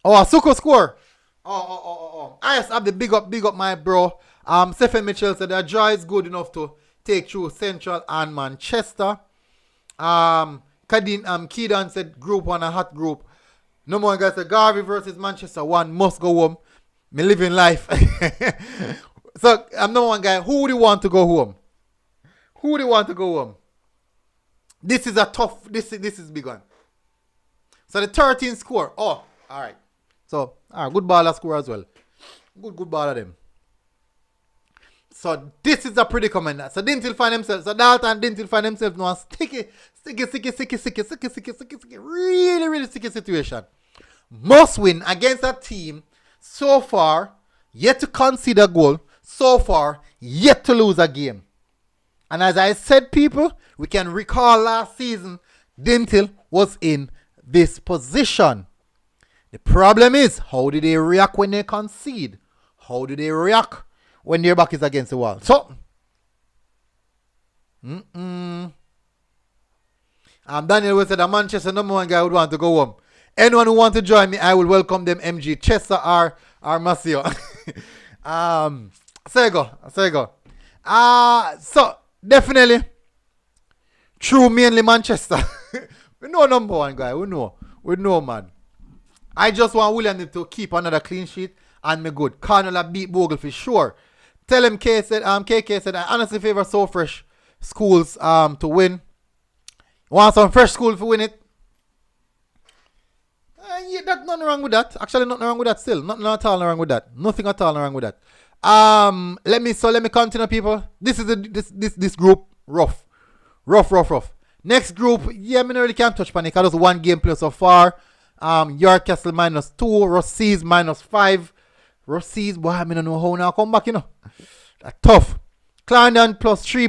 Oh, Suko score. Oh. I just have the big up my bro. Stephen Mitchell said the draw is good enough to take through Central and Manchester. Kedan said group 1 a hot group. No more guys said Garvey versus Manchester 1 must go home. Me living life. So I'm number 1 guy. Who would you want to go home? This is a tough. This is big one. So the 13 score. Oh, all right. So good baller score as well. Good baller them. So this is a predicament. So Dintil find themselves. So Dalton and Dintil find themselves now sticky, really sticky situation. Must win against a team so far yet to concede a goal. So far yet to lose a game. And as I said, people, we can recall last season, Dintil was in this position. The problem is, how do they react when they concede? How do they react when their back is against the wall? So, Daniel will say the Manchester number one guy would want to go home. Anyone who wants to join me, I will welcome them. MG, Chester or Masio. So you go. So definitely, true mainly Manchester. We know number one guy. We know man. I just want William to keep another clean sheet and me good. Carnella beat Bogle for sure. Tell him KK said I honestly favor So Fresh schools to win. Want some fresh school to win it? Yeah, that's nothing wrong with that. Actually, nothing wrong with that still. Nothing at all wrong with that. Nothing at all wrong with that. Let me continue, people. This is this group rough. Next group, yeah, me really can't touch panic. I just one game play so far. York Castle -2, Rossies -5. Rossies, boy, I don't know how now come back, you know. That's tough. Clarendon +3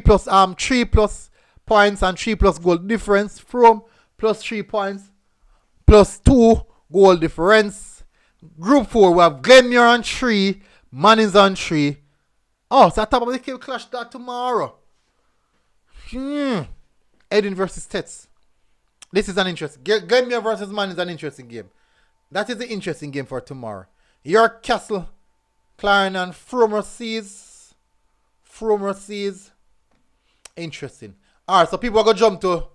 plus points and 3 plus goal difference. From +3 points, +2 goal difference. Group 4, we have Glenmuir on 3, Mannings on 3. Oh, so I thought they will clash that tomorrow. Edin versus Tets. This is an interesting game. Glenmuir versus Mannings is an interesting game. That is the interesting game for tomorrow. York Castle, Clarendon, Frome Seas. Interesting. Alright, so people are going to jump to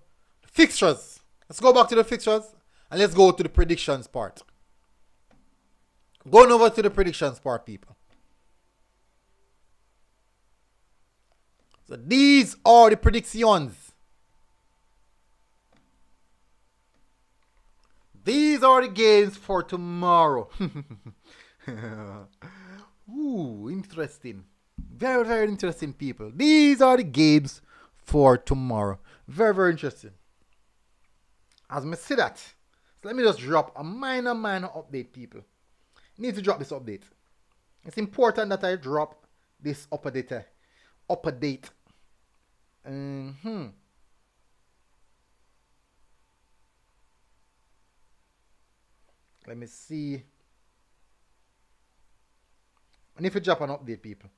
fixtures. Let's go back to the fixtures and let's go to the predictions part. Going over to the predictions part, people. So these are the predictions. These are the games for tomorrow. Ooh, interesting. Very, very interesting, people. These are the games for tomorrow. Very, very interesting. As me see that, so let me just drop a minor update, people. Need to drop this update. It's important that I drop this update. Let me see. And if you drop an update, people.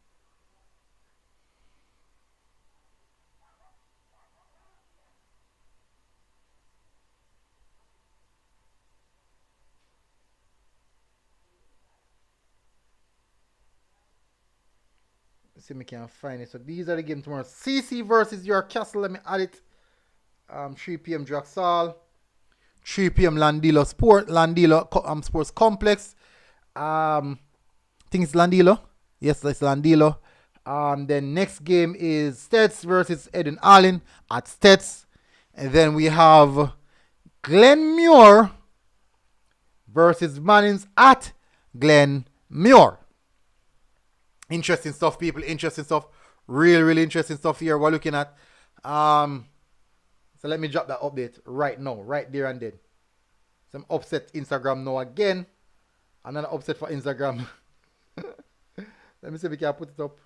Let's see if we can find it. So these are the games tomorrow. CC versus York Castle. Let me add it. 3 p.m. Draxall. 3 p.m. Landilo Sports Complex. I think it's Landilo. Yes, it's Landilo. Then next game is Stets versus Eden Allen at Stets. And then we have Glenmuir versus Mannings at Glenmuir. Interesting stuff, people. Interesting stuff. Really interesting stuff here we're looking at. So let me drop that update right now, right there and then. Some upset Instagram now again. Another upset for Instagram. Let me see if we can put it up.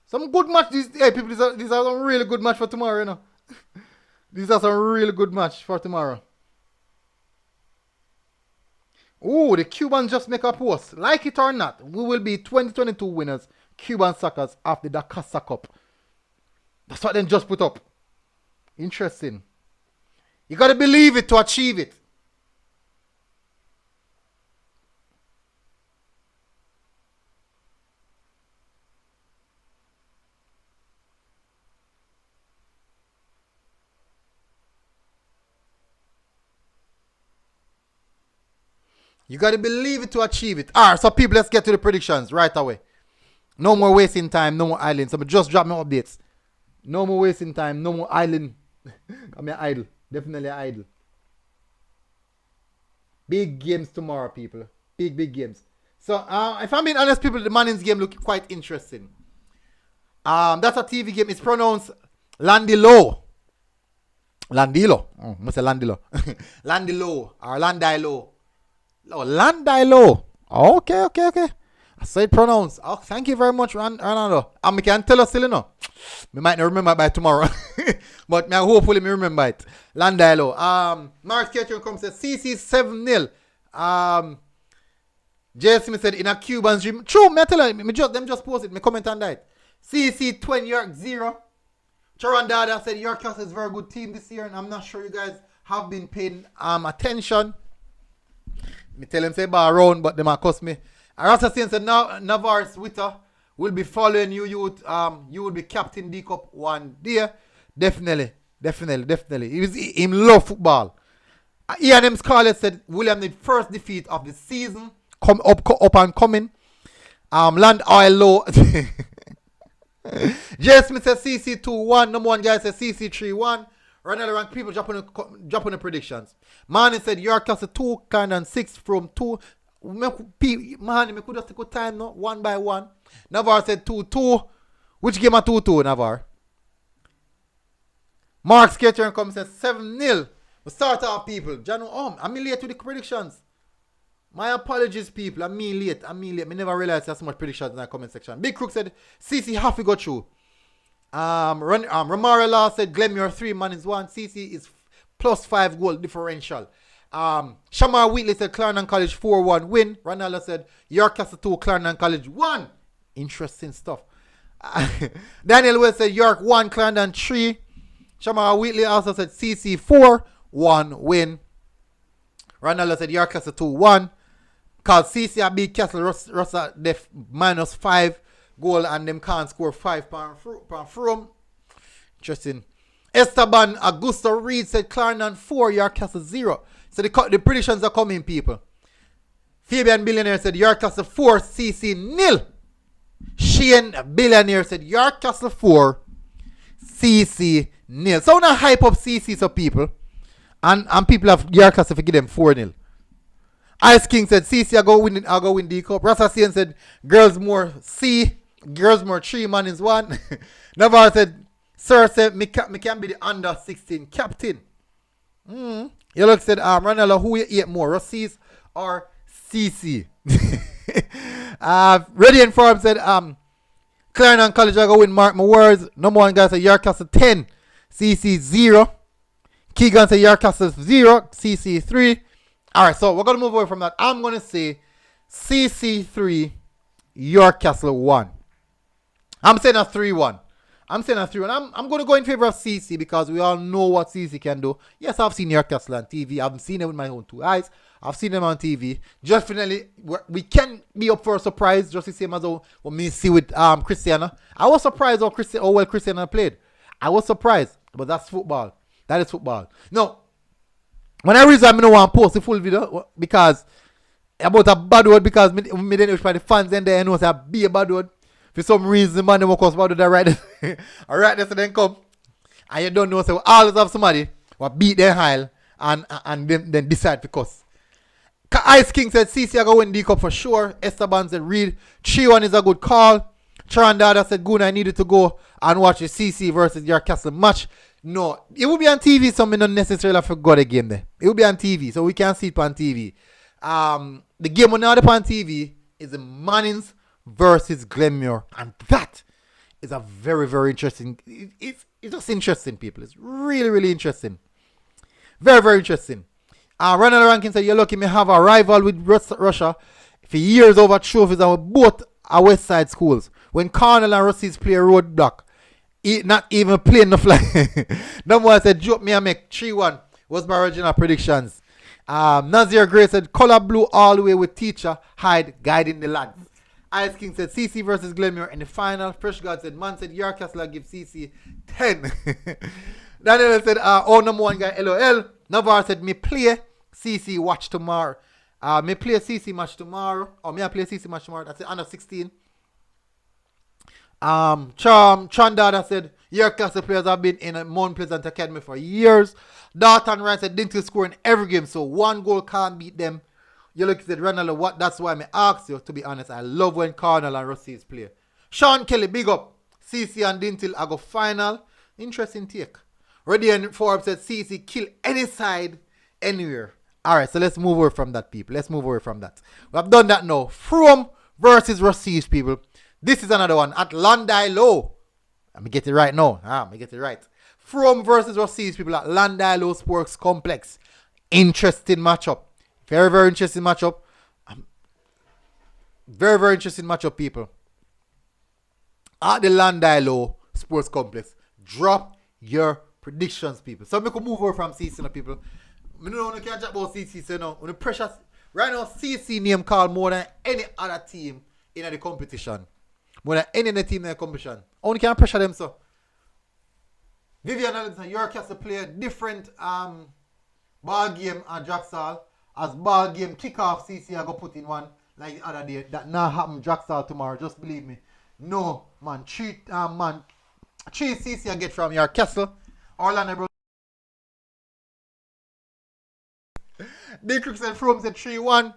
Some good match. Hey, people, these are some really good match for tomorrow, you know. These are some really good match for tomorrow. Oh, the Cubans just make a post. Like it or not, we will be 2022 winners, Cuban Suckers, of the Dacosta Cup. That's what they just put up. Interesting. You got to believe it to achieve it. You got to believe it to achieve it. Alright, so people, let's get to the predictions right away. No more wasting time, no more idling. So just drop my updates. No more wasting time, no more idling. I mean idle. Definitely idle. Big games tomorrow, people. Big games. So if I'm being honest, people, the Mannings game look quite interesting. That's a TV game. It's pronounced Landilo. Oh, I say Landilo. Landilo or Landilo. Oh, Landilo. Okay. I saw it pronounced. Oh, thank you very much, Ronaldo. And me can tell us still, you know. Me might not remember by tomorrow. But me hopefully me remember it. Landalo. Mark Ketchum comes says CC 7-0. Jay Smith said in a Cuban dream. True, me tell you, them just post it. Me comment on that. CC 20 York 0. Charon Dada said York Castle is a very good team this year, and I'm not sure you guys have been paying attention. Me tell him say bar around, but they might cost me. Rasta said Navarre's Twitter will be following you. You will be captain D Cup one day. Definitely. Him love football. Ian M. Scarlett said William the first defeat of the season. Come up and coming. Land oil low. Jay Smith says CC 2-1. Number one guy says CC 3-1. Ronaldo rank people dropping the predictions. Manny said York Castle 2, Clarendon 6 from 2. Manny, me could just take a time no, 1 by 1. Navarre said 2-2. Which game are 2-2, Navarre? Mark Sketcher comes and says 7-0. We start off, people. Jano, I'm late to the predictions. My apologies, people. I'm late. Me never realized there's so much predictions in the comment section. Big Crook said CC half we go through. Romaro Law said Glenmure 3 man is 1. CC is plus 5 goal differential. Shamar Wheatley said Clarendon College 4-1 win. Ronaldo said York Castle 2, Clarendon College 1. Interesting stuff. Daniel West said York 1, Clarendon 3. Shamar Wheatley also said CC 4-1 win. Ronaldo said York Castle 2-1. Cause CC a big Castle Russell def minus 5 goal and them can't score 5 from. Interesting. Esteban Augusto Reed said Clarendon 4, York Castle 0. So the predictions are coming, people. Fabian Billionaire said York Castle 4, CC 0. Shane Billionaire said York Castle 4, CC 0. So now hype up CC so people. And people have York Castle to give them 4-0. Ice King said CC I go win D Cup. Rassasian said girls more 3 man is 1. Navarre said Sir said me can be the under 16 captain. You look said Ronaldo who you eat more, Rossies or CC? Radiant Farm said Clarendon College I go win, mark my words. Number one guy said York Castle 10, CC 0. Keegan said York Castle 0, CC 3. Alright, so we're gonna move away from that. I'm gonna say CC 3, York Castle 1. I'm saying a 3-1. I'm going to go in favor of CC because we all know what CC can do. Yes, I've seen York Castle on TV. I've seen it with my own 2 eyes. I've seen them on TV. Definitely, we can be up for a surprise, just the same as what me see with Christiana. I was surprised how well Christiana played. I was surprised, but that's football. That is football. No, when I reason I don't want to post the full video because about a bad word because me then for the fans and they know say be a bad word. For some reason, man, they won't cause about that right. Alright, so then come. And you don't know, so always have somebody who beat their hile and then decide to cuss. Ice King said CC I go win D Cup for sure. Esteban said Reed 3-1 is a good call. Charandada said Guna I needed to go and watch the CC versus York Castle match. No, it will be on TV, so I don't necessarily forgot the game there. It will be on TV, so we can see it on TV. The game on TV is the Mannings versus Glenmure, and that is a very, very interesting. It's just interesting, people. It's really, really interesting. Very, very interesting. Ronald Rankin said, "You're lucky me have a rival with Russia for years over trophies, and both are West Side schools. When Cornell and Russies play roadblock, not even playing the flag." Number one said, "Joke me and make 3-1." Was my original predictions. Nazir Gray said, "Color blue all the way with teacher Hyde guiding the lads." Ice King said CC versus Glenmure in the final. Fresh God said, "Man said York Castle give CC 10. Daniel said, number one guy LOL. Navarre said, "Me play CC watch tomorrow." Me play CC match tomorrow. Or me I play CC match tomorrow. That's it, under 16. Chandada said, "York Castle players have been in a Mount Pleasant Academy for years." Dalton Wright said, "Didn't score in every game, so one goal can't beat them." You look said, "Ronaldo, what? That's why I asked you, to be honest. I love when Cornell and Russies play." Sean Kelly, big up. CC and Dintil, I go final. Interesting take. Radiant Forbes said, "CC kill any side, anywhere." Alright, so let's move away from that, people. Let's move away from that. We have done that now. From versus Received, people. This is another one at Landilo. Let me get it right now. Let me get it right. From versus Received, people, at Landilo Sports Complex. Interesting matchup. Very, very interesting matchup. Very, very interesting matchup, people. At the Landilo Sports Complex. Drop your predictions, people. So we can move over from CC now, people. I don't know if you can talk about CC, so now. When the pressure, right now, CC name called more than any other team in the competition. More than any other team in the competition. Only can pressure them, so. Vivian Alexander, your cast to play a different ball game at Jacksal. As ball game kickoff, CC I go put in one like the other day. That not happen Jacksal tomorrow. Just believe me. No, man. Three CC I get from your castle. Orlando, bro. Big Crook said from said 3-1.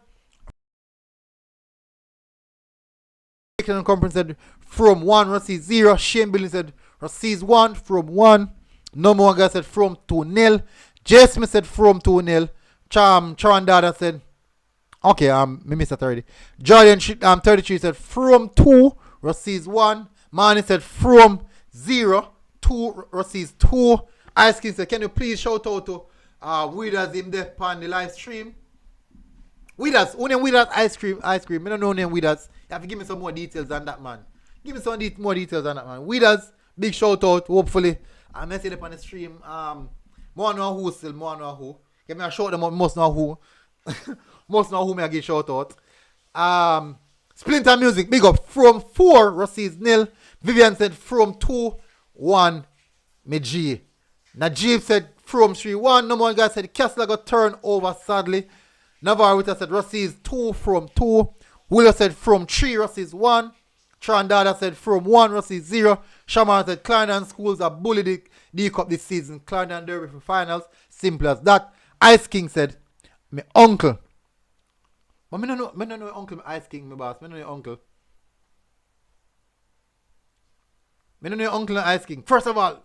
Conference said from 1, Rossi 0. Shane Billy said Rossi 1 from 1. No more guy said from 2-0. Jay Smith said from 2-0. Charandada said okay, me missed that already. Jordan 33 said from 2, Rossi 1. Manny said from 0, 2, Rossi 2. Ice King said, can you please shout out to Widders in there on the live stream? Widders, who name Widders ice cream? I don't know name Widders. You have to give me some more details on that, man. Give me some more details on that, man. Widders, big shout out, hopefully. I'm messing up on the stream. More know who still, more know who. Give me a shout out, most know who. Most know who me I give shout out. Splinter Music, big up. From 4, Rossi's 0. Vivian said from 2, 1, me G. Najib said from 3-1. No more guy said Kessler got turned over sadly. Navarro said Rossi's 2 from 2. Willow said from 3, Rossi's 1. Trandada said from 1, Rossi's 0. Shaman said Clarendon schools are bullied the D-Cup this season. Clarendon Derby for finals. Simple as that. Ice King said, my uncle. But me no know uncle, my Ice King, my boss. Me no know your uncle. Me no know your uncle and Ice King. First of all,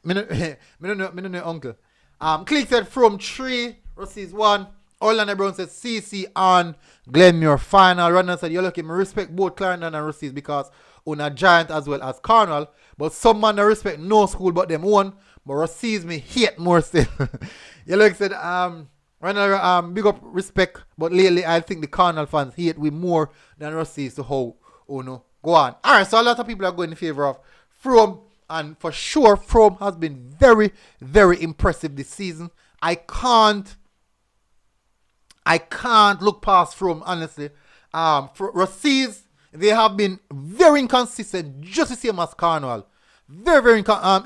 me no know your uncle. Click said from 3, Rossi's 1. Orlando Brown said CC on Glenmure final. Runner said, you're lucky. I respect both Clarendon and Rossi's because on a giant as well as Cornwall. But some man I respect no school but them one. But Rossi's me hate more still. You like said, Runner, big up respect. But lately I think the Cornwall fans hate we more than Rossi's. So how, oh no, go on. Alright, so a lot of people are going in favor of From. And for sure, From has been very, very impressive this season. I can't look past From, honestly. For Rossi's, they have been very inconsistent, just the same as Cornwall. Very, very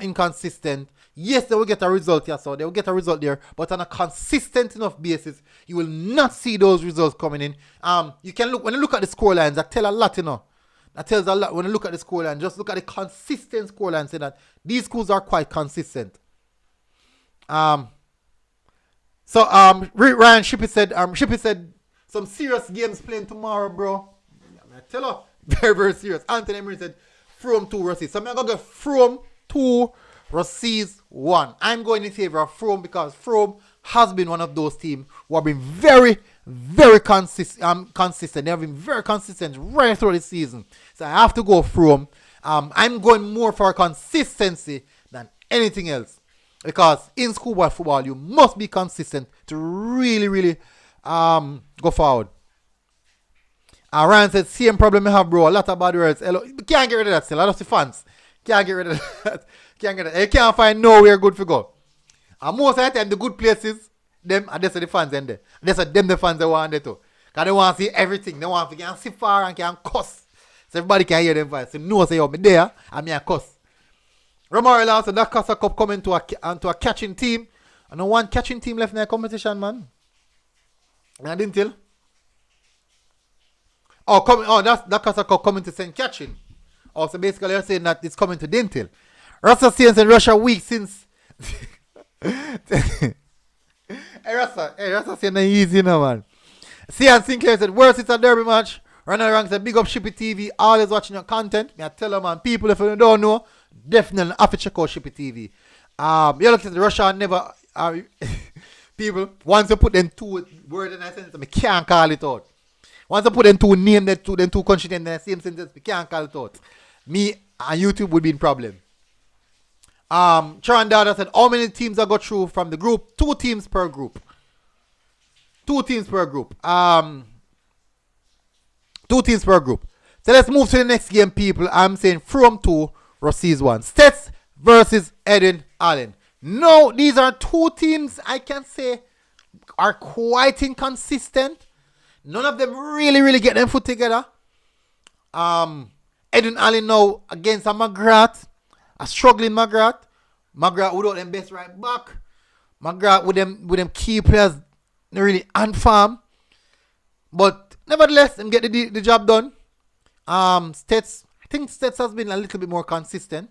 inconsistent. Yes, they will get a result here, so they will get a result there, but on a consistent enough basis, you will not see those results coming in. You can look, when you look at the scorelines, that tell a lot, you know. That tells a lot when you look at the scoreline. Just look at the consistent scoreline, say that these schools are quite consistent. So Ryan Shippy said some serious games playing tomorrow, bro. I tell you, very, very serious. Anthony Emery said from 2 Rossi's. So I'm gonna go from 2 Rossi's 1. I'm going in favor of From because From has been one of those teams who have been very, very consistent. They have been very consistent right through the season. So I have to go From. I'm going more for consistency than anything else. Because in schoolboy football, you must be consistent to really, really go forward. Ryan said, same problem I have, bro. A lot of bad words. Hello. Can't get rid of that still. I love the fans. Can't get rid of that. Can't get it. You can't find nowhere good to go. And most of the time, the good places, them are just the fans in there. That's them the fans they want there too. Because they want to see everything. They want to can see far and can cuss. So everybody can hear them voice. So no say, yo, me there, and me a cuss. Romero also, that Dacosta Cup coming to a catching team. And no one catching team left in the competition, man. And I didn't tell. That's Dacosta Cup coming to St. Catching. Also, basically, you're saying that it's coming to Dentil. Rasta says in Russia week since. Hey, Rasta saying that easy now, man. Cian Sinclair said, worse it's a derby match. Ronald Rank said, big up Shippy TV. Always watching your content. Me I tell you, man, people, if you don't know, definitely have to check out Shippy TV. You look at Russia never. People, once you put them two words in a sentence, I can't call it out. Once I put them two name, them two country name, then the same sentence, we can't call it out. Me and YouTube would be in problem. Sharon Dada said, how many teams I got through from the group? 2 teams per group. 2 teams per group. 2 teams per group. So let's move to the next game, people. I'm saying from 2, Rossi's 1. Stets versus Eden Allen. No, these are 2 teams I can say are quite inconsistent. None of them really get them foot together. Eden Allen now against a McGrath. A struggling McGrath. McGrath without them best right back. McGrath with them key players really on farm. But nevertheless, them get the job done. Stets, I think Stets has been a little bit more consistent.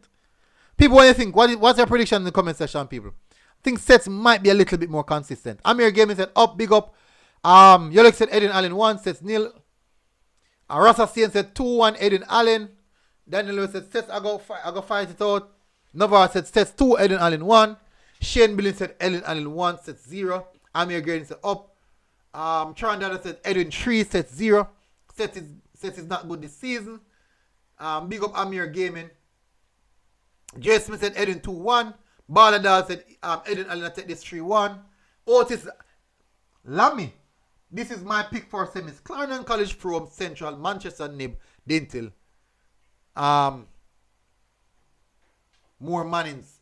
People, what do you think? What's your prediction in the comment section, people? I think Stets might be a little bit more consistent. Amir Gaming said up, big up. Yolik said Eden Allen 1, Stets nil. Rasa Sien said 2-1 Eden Allen. Daniel said Stets I go fight it out. Navarre said Stets 2, Eden Allen 1. Shane Billing said Eden Allen 1, Stets 0. Amir Gaming said up. Sharon Dada said Eden 3, Stets 0. Stets is not good this season. Big up Amir Gaming. Jay Smith said Eden 2-1. Baladar said Eden Allen take this 3-1. Otis Lammy. This is my pick for semis. Clarendon College from Central, Manchester Nib, Dental. More Mannings.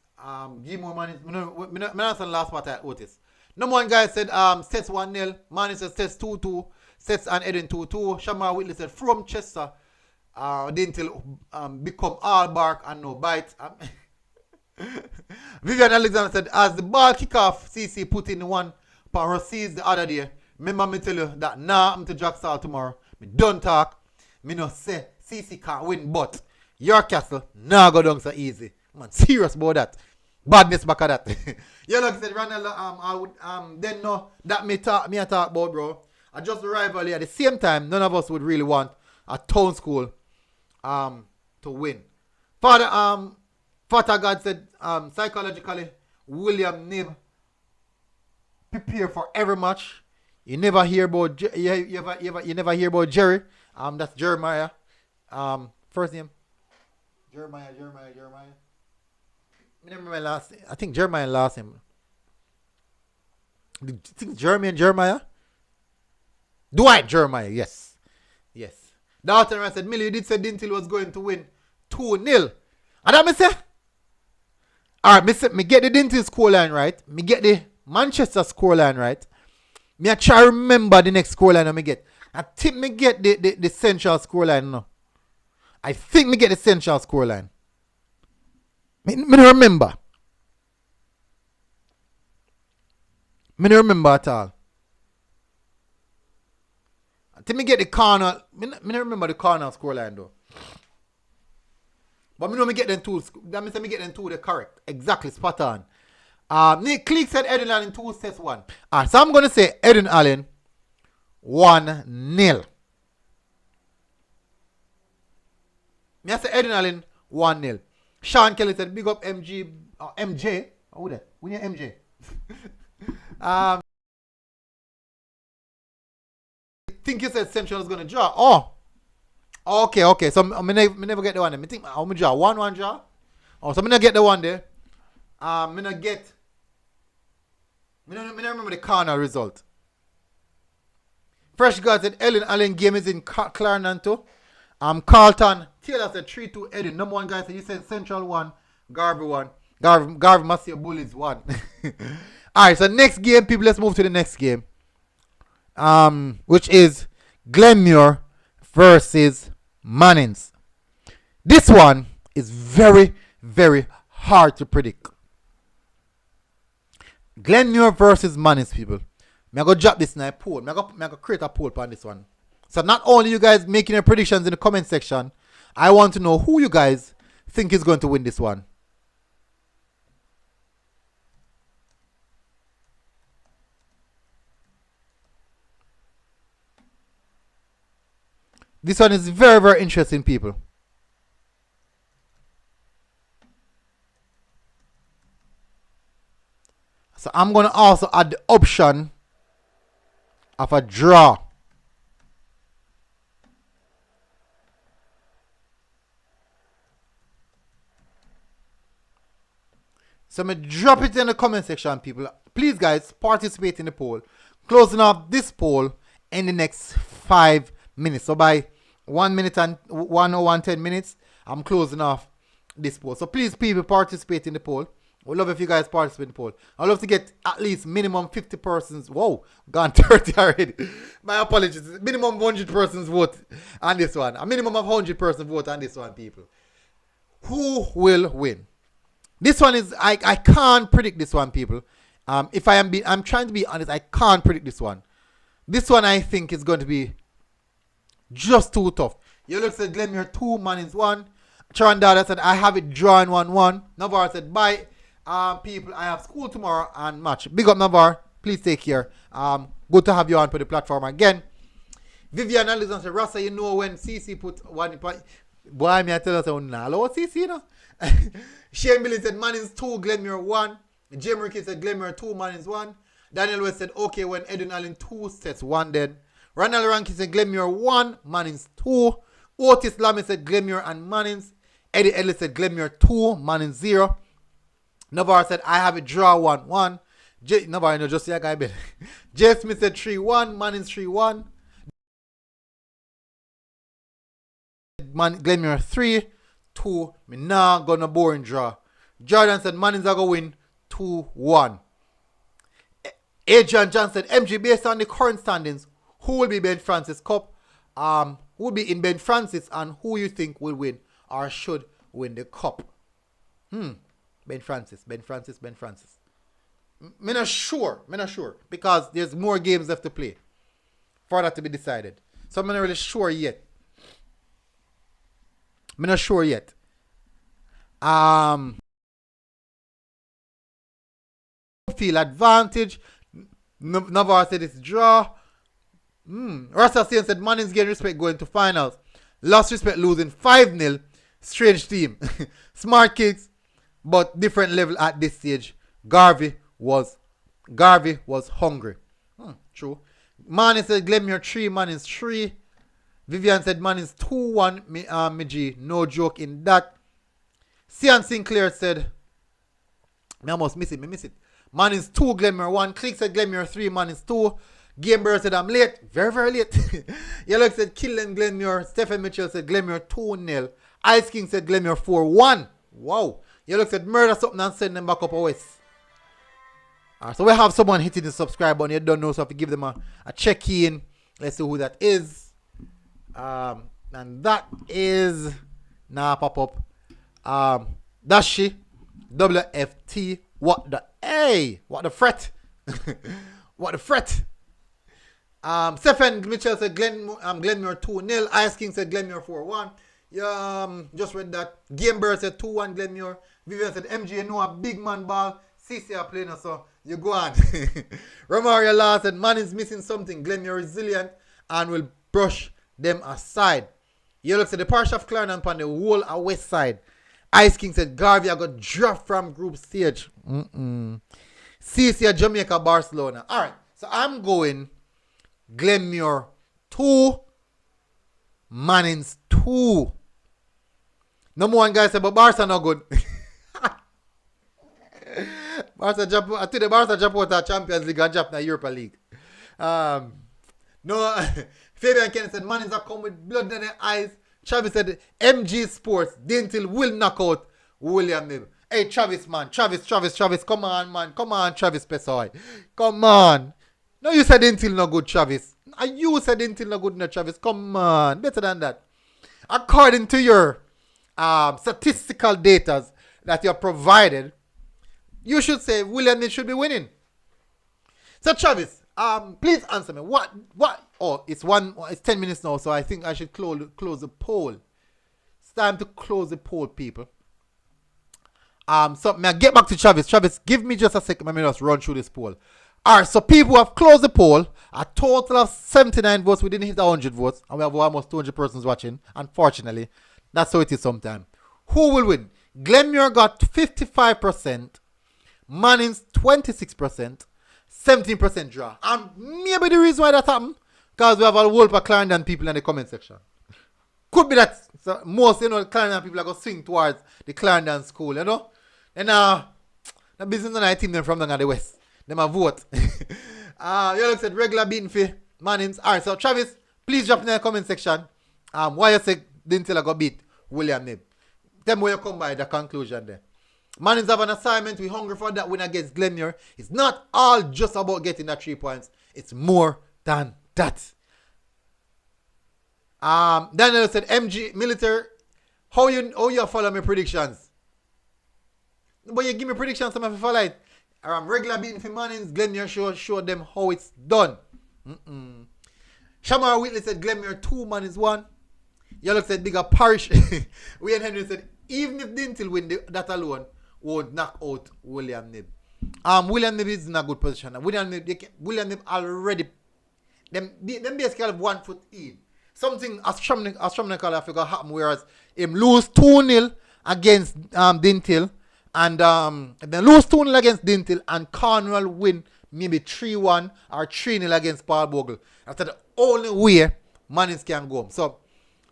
Give more Mannings. Me not answer the last part at Otis. Number 1 guy said Stets 1-0. Manning said Stets 2-2. Stets and Eden 2-2. Shamar Whitley said from Chester. Dental become all bark and no bite. Vivian Alexander said as the ball kick off, CC put in one for Rossi's the other day. Remember me tell you that I'm to Jackson tomorrow. Me don't talk. Me no say CC can't win, but your castle nah go down so easy. Man, serious about that. Badness back at that. You like said Ronald, I would then no that me talk about, bro. I just rivalry at the same time. None of us would really want a town school to win. Father God said psychologically William Nib prepare for every match. You never hear about you never hear about Jerry. That's Jeremiah. First name Jeremiah. I remember my last name. I think Jeremiah last name. I think Jeremiah. Dwight Jeremiah, yes. Dalton I said, Millie, you did say Dintil was going to win 2-0. And that me say, alright, me get the Dintil scoreline right. Me get the Manchester scoreline right. Me I try remember the next scoreline I me get. I think me get the Central scoreline now. I think me get the Central scoreline. Me don't remember. Me don't remember at all. Till me get the corner, me don't remember the corner scoreline though. But me know me get them two. That means me get them two the correct. Exactly, spot on. Nick Cleek said Eden Allen 2 sets 1. Alright, so I'm gonna say Eden Allen 1-0. Me I say Eden Allen 1-0. Sean Kelly said big up MJ. Who that? We need MJ. Think you said Central is gonna draw. Oh, okay. So me never get the one. Me think I'm gonna draw 1-1 draw. Oh, so me not get the one there. Me not get. Me not remember the corner result. Fresh God said Ellen Allen game is in Clarendon too. Carlton Taylor said 3-2 Eddie. Number 1 guy said you said Central 1, Garvey 1. Garvey must say Bullies 1. Alright, so next game, people, let's move to the next game. Which is Glenmuir versus Mannings. This one is very, very hard to predict. Glenmuir versus Mannings, people. I go drop this in a poll. I go create a poll on this one. So not only you guys making your predictions in the comment section, I want to know who you guys think is going to win this one. This one is very, very interesting, people. So I'm going to also add the option of a draw. So I'm going to drop it in the comment section, people. Please, guys, participate in the poll. Closing off this poll in the next 5 minutes. So by 1 minute and 10 minutes, I'm closing off this poll. So please, people, participate in the poll. We'd love if you guys participate in the poll. I'd love to get at least minimum 50 persons. Whoa, gone 30 already. My apologies. Minimum 100 persons vote on this one. A minimum of 100 persons vote on this one, people. Who will win? This one is, I can't predict this one, people. If I'm trying to be honest, I can't predict this one. This one I think is going to be just too tough. You look at Glenmere 2, Mannings 1. Charandada said, I have it drawing 1-1. Navarre said, bye. People, I have school tomorrow and match. Big up, Navarre. Please take care. Good to have you on for the platform again. Vivian Alexander said, Rasta, you know when CC put one in point. Boy, me I tell us, hello, CC, you know. Shane Billy said, Mannings 2, Glenmere 1. Jim Ricky said, Glenmere 2, Mannings 1. Daniel West said, okay, when Edwin Allen 2 sets 1 then. Ronald Rankin said, Glenmere 1, Mannings 2. Otis Lamy said, Glenmere and Mannings. Eddie Ellis said, Glenmere 2, Mannings 0. Navarre said, I have a draw 1-1. Navarre, you know, just see a guy better. Jay Smith said 3-1, Mannings 3-1. Glenmere 3-2. Me nah gonna boring draw. Jordan said, Mannings are gonna win 2-1. Adrian John said, MG, based on the current standings, who will be Ben Francis Cup? Who will be in Ben Francis and who you think will win or should win the cup? Ben Francis. Me not sure. Because there's more games left to play for that to be decided. So I'm not really sure yet. Feel advantage. Navarre said it's draw. Rasta said Mannings getting respect going to finals. Lost respect losing 5-0. Strange team. Smart kicks, but different level at this stage. Garvey was hungry. True. Mannings said Glenmere 3, Mannings 3. Vivian said Mannings 2-1. Miji, no joke in that. Cian Sinclair said, I almost miss it. Mannings 2, Glenmere 1. Click said Glenmere 3, Mannings 2. Gamebear said I'm late. Very, very late. Yellow said Killen Glenmere. Stephen Mitchell said Glenmere 2-0. Ice King said Glenmere 4-1. Wow. Yellow said murder something and send them back up west. So we have someone hitting the subscribe button. You don't know, so I have to give them a check-in. Let's see who that is. And that is pop up. That's she. WFT. What the A? What the fret? What the fret? Stephen Mitchell said Glenmere 2-0. Ice King said Glenmere 4-1. Just read that. Gamebear said 2-1 Glenmere. Vivian said MG, you know a big man ball. CC are playing, so you go on. Romario Law said Mannings missing something. Glenmere resilient and will brush them aside. You look at the parish of Clarendon on the whole west side. Ice King said Garvey I got dropped from group stage. CC Jamaica Barcelona. Alright, so I'm going Glenmere 2, Mannings 2. Number one guy said, but Barca not good. Barca jump out of Champions League and jump in the Europa League. No, Fabian Kennedy said, Mannings are come with blood in their eyes. Travis said, MG Sports, Dentil will knock out William Mill. Hey, Travis, man. Travis. Come on, man. Come on, Travis Pesoy. Come on. No, you said Dentil no good, Travis. You said Dentil no good, no, Travis. Come on. Better than that. According to your statistical data that you have provided, you should say William Mill should be winning. So, Travis, please answer me. What? Oh, it's 10 minutes now, so I think I should close the poll. It's time to close the poll, people. So may I get back to Travis. Travis, give me just a second. Let me just run through this poll. Alright, so people have closed the poll. A total of 79 votes. We didn't hit 100 votes. And we have almost 200 persons watching. Unfortunately, that's how it is sometimes. Who will win? Glenmere got 55%. Mannings 26%. 17% draw. And maybe the reason why that happened, because we have a whole of Clarendon people in the comment section. Could be that most, Clarendon people are going to swing towards the Clarendon school, And The business and I team them from down at the west. Them a vote. You look said regular beating for Mannings. Alright, so Travis, please drop in the comment section. Why you say didn't tell I got beat William Nib. Tell me where you come by the conclusion there. Mannings have an assignment. We hungry for that win against Glenmuir. It's not all just about getting that 3 points. It's more than that. Daniel said, MG military, how you follow my predictions? But you give me predictions, some of you follow it. Regular beating for Mannings, Glenmuir show them how it's done. Shamar Whitley said Glenmuir 2, Mannings 1. Yellow said bigger parish. Wayne Henry said even if Dintil win that alone won't knock out William Nib. William Nib is in a good position. William Nib already them basically have 1 foot in. Something astronomical I figure happen whereas him lose 2-0 against Dintil and then lose 2-0 against Dintil and Cornwall win maybe 3-1 or 3-0 against Paul Bogle. That's the only way Mannings can go home. So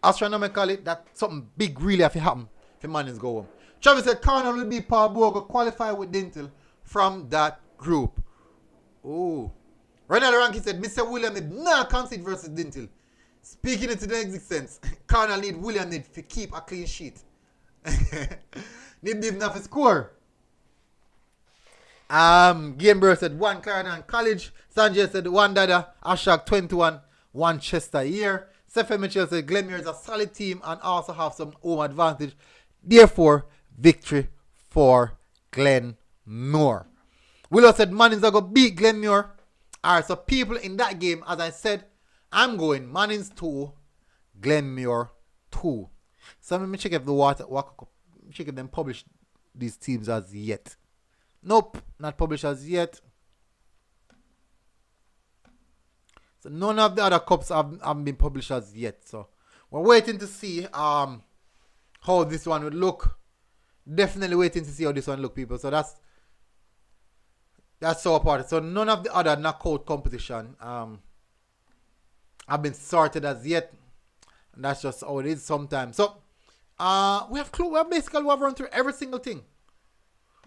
astronomically, that's something big really have to happen for Mannings go home. Travis said Cornwall will be Paul Bogle qualify with Dintil from that group. Oh. Ronald Rankin said Mr. William did not concede versus Dintil. Speaking it to the existence, Cornwall need William need to keep a clean sheet. Need enough to score. Gamebro said 1 Clarendon College. Sanjay said 1 Dada. Ashak 21. 1 Chester here. Stephen Mitchell said Glenmuir is a solid team and also have some home advantage. Therefore, victory for Glenmuir. Willow said Mannings are going to beat Glenmuir. Alright, so people in that game, as I said, I'm going Mannings 2, Glenmuir 2. So let me check if check if them publish these teams as yet. Nope, not published as yet. So none of the other cups haven't been published as yet. So we're waiting to see how this one would look. Definitely waiting to see how this one look, people. So that's so part. So none of the other knockout competition have been sorted as yet. And that's just how it is sometimes. So we have run through every single thing.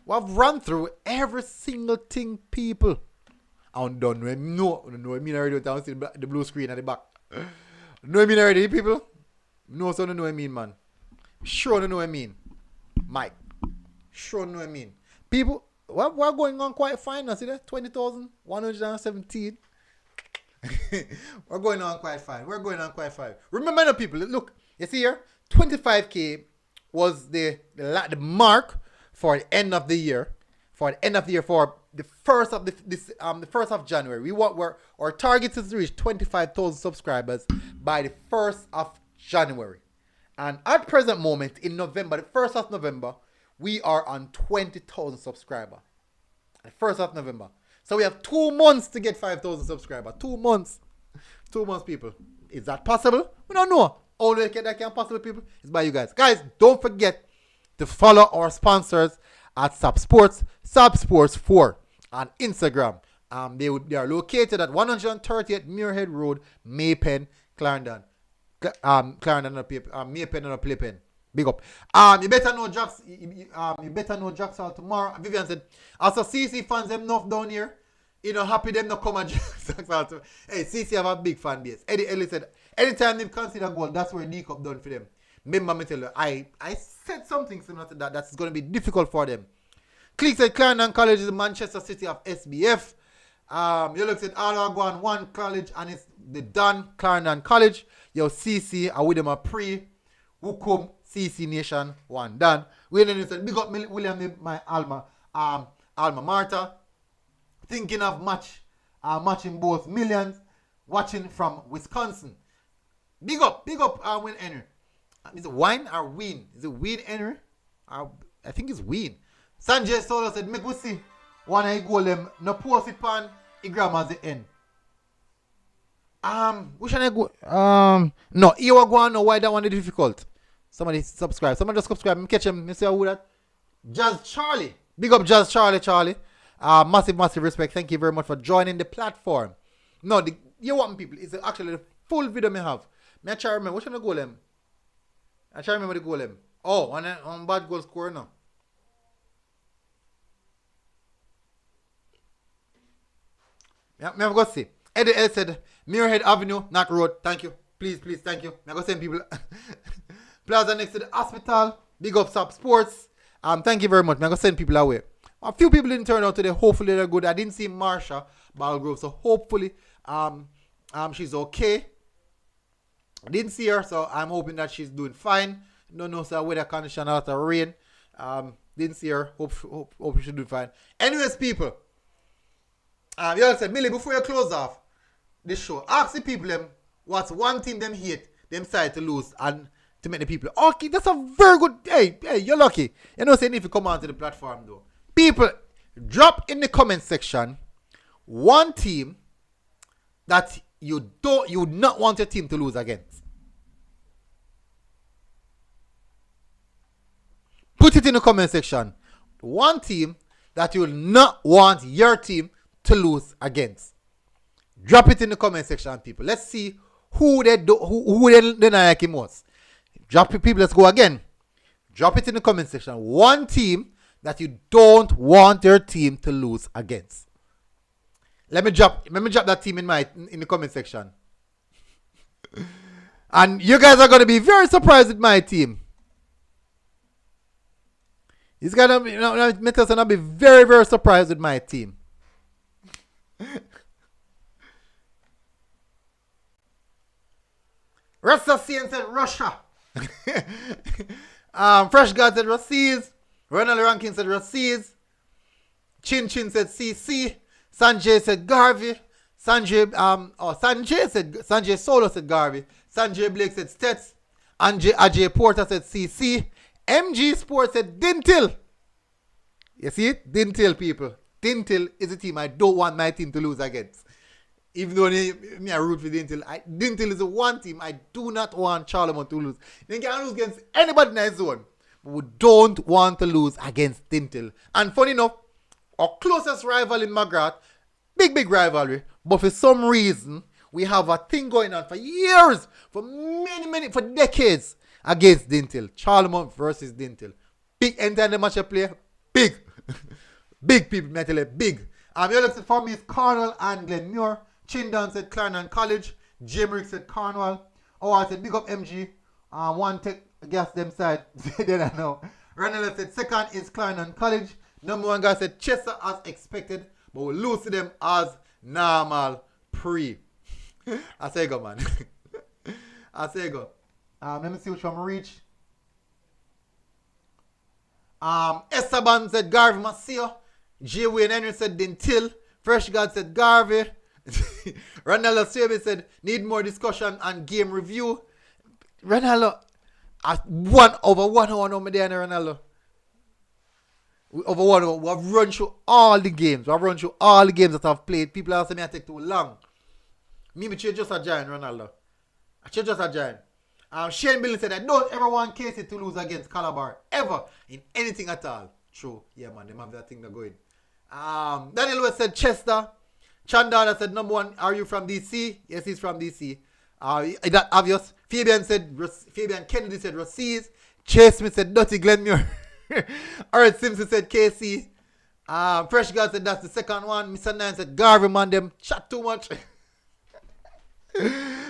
We have run through every single thing, people. I don't know. I mean already. I see the blue screen at the back. Know I mean already, people? No, so don't know what I mean, man. Sure don't know what I mean. Mike. Sure know what I mean. People, we're going on quite fine now. See that? 20,117. We're going on quite fine. Remember now, people, look, you see here, 25K was the mark for the end of the year. For the first of the first of January. Our target is to reach 25,000 subscribers by the 1st of January. And at present moment in November, the 1st of November, we are on 20,000 subscribers. The 1st of November. So we have 2 months to get 5,000 subscribers. 2 months. 2 months, people. Is that possible? We don't know. Only that can possible, people, is by you guys. Guys, don't forget to follow our sponsors at Subsports 4 on Instagram. They are located at 130th Muirhead Road, Maypen, Clarendon. Maypen and Playpen. Big up. You better know Jax. You better know Jax out tomorrow. Vivian said, also CC fans them enough down here. You know, happy them not come and Jax out. Hey, CC have a big fan base. Eddie Ellis said, anytime they consider goal, that's where D Cup done for them. Remember me tell you, I said something similar to that. That's going to be difficult for them. Click said Clarendon College is the Manchester City of SBF. You look at Alagwan 1 college and it's the Don Clarendon College. Yo, CC, I with them a pre. Wukum, CC Nation 1 done. William said, big up William, my alma mater. Thinking of matching both millions. Watching from Wisconsin. Big up, Win Henry. Is it wine or win? Is it win Henry? I think it's win. Sanjay Solo said, make we see. One I go them, no post it pan, it grammar at the end. Which one I go? No, you are going no why that one is difficult. Somebody subscribe. Somebody just subscribe. Me catch him. Me say who that? Jazz Charlie. Big up Jazz Charlie. Massive respect. Thank you very much for joining the platform. No, you want people. It's actually the full video me have. Me I try remember. Which one I go them? I try remember the goal them. Oh, on bad goal score now. Yeah, me have go see. Eddie L said, Muirhead Avenue, not road. Thank you. Please, please, thank you. Me go send people. Plaza next to the hospital. Big up Sub Sports. Thank you very much. Me go send people away. A few people didn't turn out today. Hopefully they're good. I didn't see Marsha Balgrove, so hopefully she's okay. I didn't see her, so I'm hoping that she's doing fine. Don't know sir weather condition, a lot of rain. Didn't see her. Hope she's doing fine. Anyways, people. You all said, Millie, before you close off this show, ask the people them what's one team them hate, them side to lose and to make the people. Okay, that's a very good. Hey, you're lucky. You know, saying if you come onto the platform though. People, drop in the comment section one team that you would not want your team to lose against. Put it in the comment section. One team that you will not want your team to lose against. Drop it in the comment section, people. Let's see who they not like him most. Drop it, people. Let's go again. Drop it in the comment section. One team that you don't want your team to lose against. Let me drop that team in the comment section. And you guys are gonna be very surprised with my team. It's gonna be very, very surprised with my team. Rasta said Russia. Fresh God said Russies. Ronald Rankin said Russies. Chin Chin said CC. Sanjay said Garvey. Sanjay Solo said Garvey. Sanjay Blake said Stets. Ajay Porter said CC. MG Sports said Dintil. You see it? Dintil, people. Dintil is a team I don't want my team to lose against. Even though me I root for Dintil. Dintil is the one team I do not want Charlemont to lose. They can lose against anybody in that zone. But we don't want to lose against Dintil. And funny enough, our closest rival in McGrath, big rivalry, but for some reason, we have a thing going on for years, for for decades, against Dintil. Charlemont versus Dintil. Big end-to-end match play. Big. Big people, metal, big. You look for me is Cornwall and Glenmuir. Chindan said Clarendon College. Jimrick said Cornwall. Oh, I said big up MG. One take gas them side. Then I know. Ranella said second is Clarendon College. Number one guy said Chester as expected, but we'll lose to them as normal pre. I say go, man. I say go. Let me see which one we reach. Esteban said Garvey Masio. J. Wayne Henry said Dintil. Fresh God said Garvey. Ronaldo Swaby said need more discussion and game review. Ronaldo at over 1 hour now, Ronaldo. Over 1 hour. We have run through all the games. We have run through all the games that I've played. People are saying I take too long. Me just a giant, Ronaldo. I just a giant. Shane Billy said I don't ever want Casey to lose against Calabar. Ever. In anything at all. True. Yeah, man. They have that thing going. Daniel West said Chester. Chandala said number one, are you from DC? Yes, he's from DC. That obvious. Fabian Kennedy said Rossies. Chase Smith said Dirty Glenmuir. Alright, Simpson said KC. Fresh God said that's the second one. Mr. Nine said Garvey, man, them chat too much.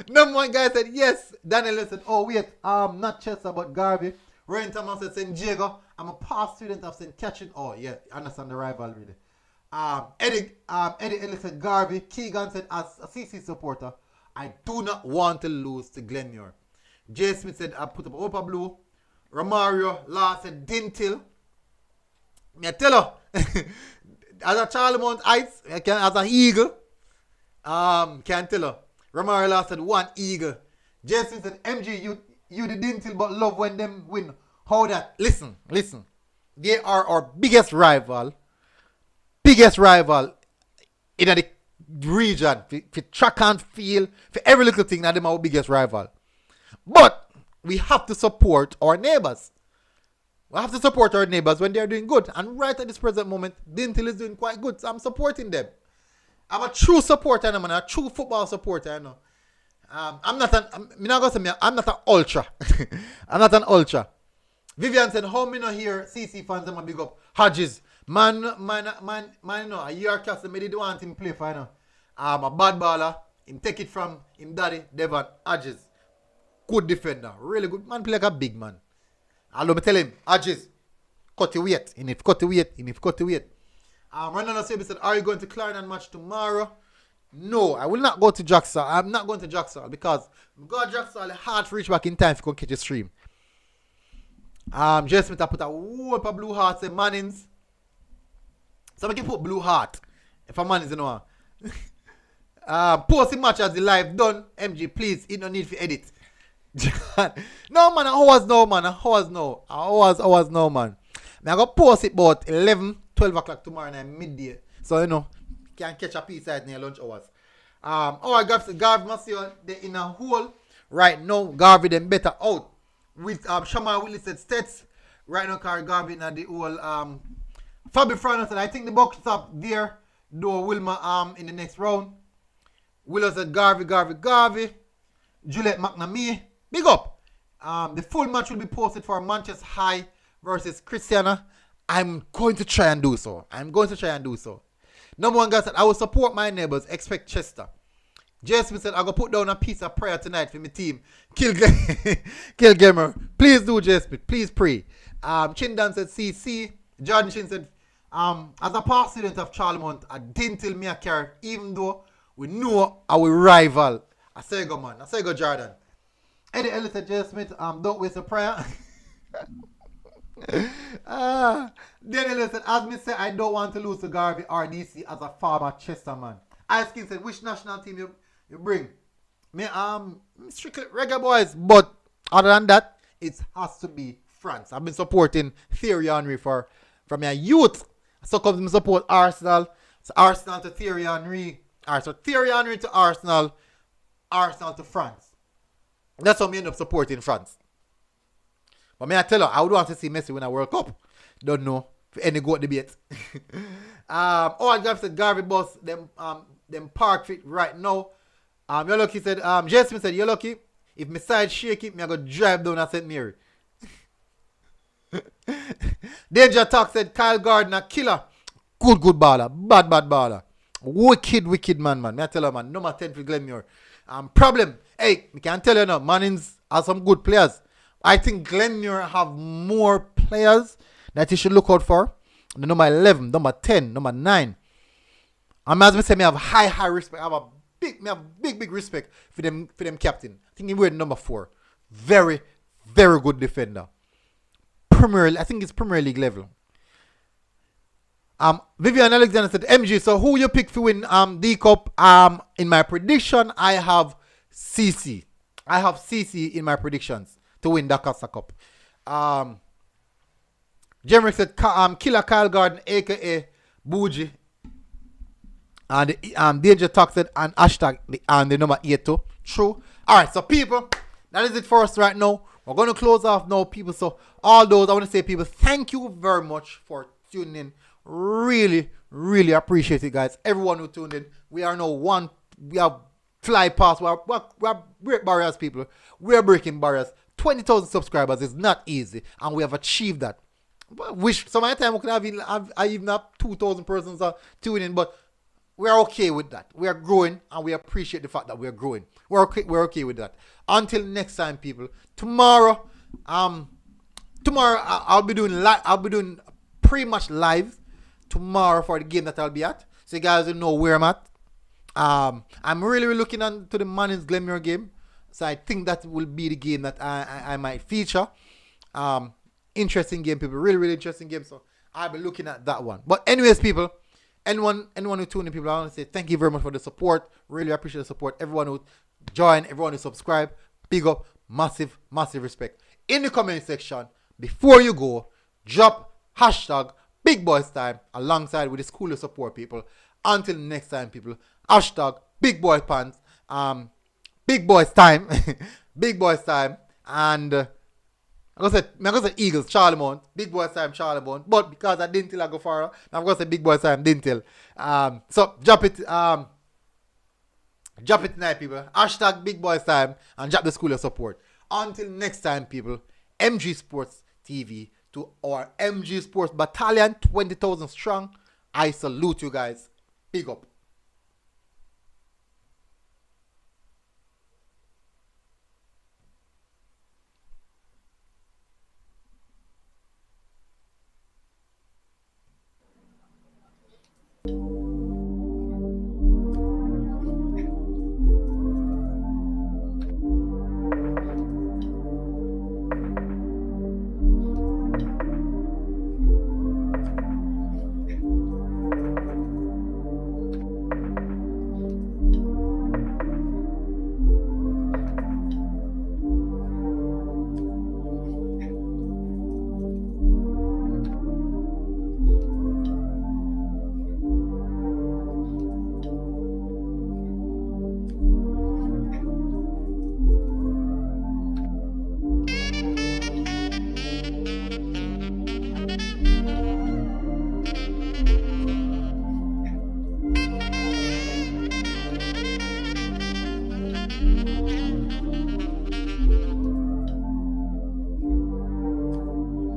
Number one guy said yes. Daniel said, oh wait, not Chester but Garvey. Ryan Thomas said St. Diego. I'm a past student of St. Catherine. Oh yeah, understand the rivalry. Eddie Ellis said Garvey. Keegan said as a CC supporter, I do not want to lose to Glenmuir. Jay Smith said I put up Upper Blue. Romario Law said Dintil. Me tell her, as a Charlemont Ice, as an Eagle, can't tell her. Romario Law said one Eagle. Jay Smith said MG, you the Dintil but love when them win. How that? Listen. They are our biggest rival in the region. For track and field, for every little thing, that them our biggest rival. But we have to support our neighbors. We have to support our neighbors when they're doing good. And right at this present moment, Dintil is doing quite good. So I'm supporting them. I'm a true supporter, man. A true football supporter, I know. I'm not an ultra. I'm not an ultra. Vivian said, how many here CC fans them a big up Hodges? Man, no, a year cast they didn't want him play for, you know. A bad baller. Him take it from him daddy, Devon Hodges. Good defender. Really good. Man play like a big man. I'll me tell him, Hodges, cut the weight. And if cut the weight, Randall said, are you going to Clarendon match tomorrow? No, I will not go to Jackson. I'm not going to Jackson because go to Jackson, it's hard to reach back in time if you can catch a stream. Jay Smith, I put a whole of blue hearts and Mannings. So I can put blue heart. If a Mannings, you know. Post the match as the live done. MG, please, it no need for edit. No, man, hours now, man. Hours now, man. I go post it about 11, 12 o'clock tomorrow night, midday. So, you know, can catch a piece at near lunch hours. I got Garvey Massio, they in a hole. Right now, Garvey them better out. With Shaman Willis said Stets. Right now, Garvey in the whole Fabi Frano said, I think the box up there. Though Wilma in the next round. Willow said Garvey. Juliet McNamee. Big up. The full match will be posted for Manchester High versus Christiana. I'm going to try and do so. Number one guy said, I will support my neighbors. Expect Chester. Jay Smith said, I go put down a piece of prayer tonight for my team. Kill Gamer. Please do, Jay Smith. Please pray. Chindan said, CC. Jordan Chin said, as a past student of Charlemont, I didn't tell me a care, even though we know our rival. I say go, man. I say go, Jordan. Eddie Ellis said, Jay Smith, don't waste a prayer. Daniel said, as me say, I don't want to lose to Garvey RDC as a former Chester man. Ice-King said, which national team you bring? Me, strictly Reggae Boyz, but other than that, it has to be France. I've been supporting Thierry Henry from my youth. So comes me support Arsenal. So Arsenal to Thierry Henry. Alright, so Thierry Henry to Arsenal to France. That's how me end up supporting France. But may I tell you, I would want to see Messi win a World Cup. Don't know for any goat debate. I got said Garvey boss them park fit right now. You're lucky said Jasmine said you're lucky. If my side shake it, me I go drive down to St. Mary. Danger Talk said Kyle Gardner killer. Good baller. Bad baller. Wicked man. May I tell you, man, number 10 for Glenmure. Problem. Hey, I can tell you now, Mannings are some good players. I think Glenmure have more players that you should look out for. The number 11, number 10, number 9. As I say, I have high respect. I have big respect for them captain. I think he wear number 4. Very good defender. I think it's Premier League level. Vivian Alexander said, MG, so who you pick for win D Cup? In my prediction, I have CC. I have CC in my predictions to win Dacosta Cup. Jemrick said, Killer Kyle Garden, aka Bougie. And Danger Talk said, and hashtag the number 82. True. Alright, so people, that is it for us right now. We're going to close off now, people. So all those, I want to say, people, thank you very much for tuning in. Really appreciate it, guys. Everyone who tuned in. We are now one. We have fly past. We are break barriers, people. We are breaking barriers. 20,000 subscribers is not easy, and we have achieved that. Wish some of the time we could have even up 2,000 persons tuning in, but we are okay with that. We are growing, and we appreciate the fact that we are growing. We're okay with that. Until next time, people. Tomorrow, I'll be doing pretty much live tomorrow for the game that I'll be at. So you guys will know where I'm at. I'm really looking into the Mannings Glenmure game. So I think that will be the game that I might feature. Interesting game, people. Really interesting game. So I'll be looking at that one. But anyways, people, anyone who tuned in, people, I want to say thank you very much for the support. Really appreciate the support. Everyone who joined, everyone who subscribed, big up, massive respect. In the comment section, before you go, drop hashtag Big Boys Time alongside with the school of support, people. Until next time, people, hashtag Big Boy Pants, Big Boys Time, Big Boys Time, and I'm going to say Eagles, Charlemont, Big Boys Time, Charlemont, but because I didn't tell I go far, I'm going to say Big Boys Time, didn't tell. So drop it tonight, people. Hashtag Big Boys Time and drop the school of support. Until next time, people, MG Sports TV to our MG Sports Battalion, 20,000 strong. I salute you guys. Big up.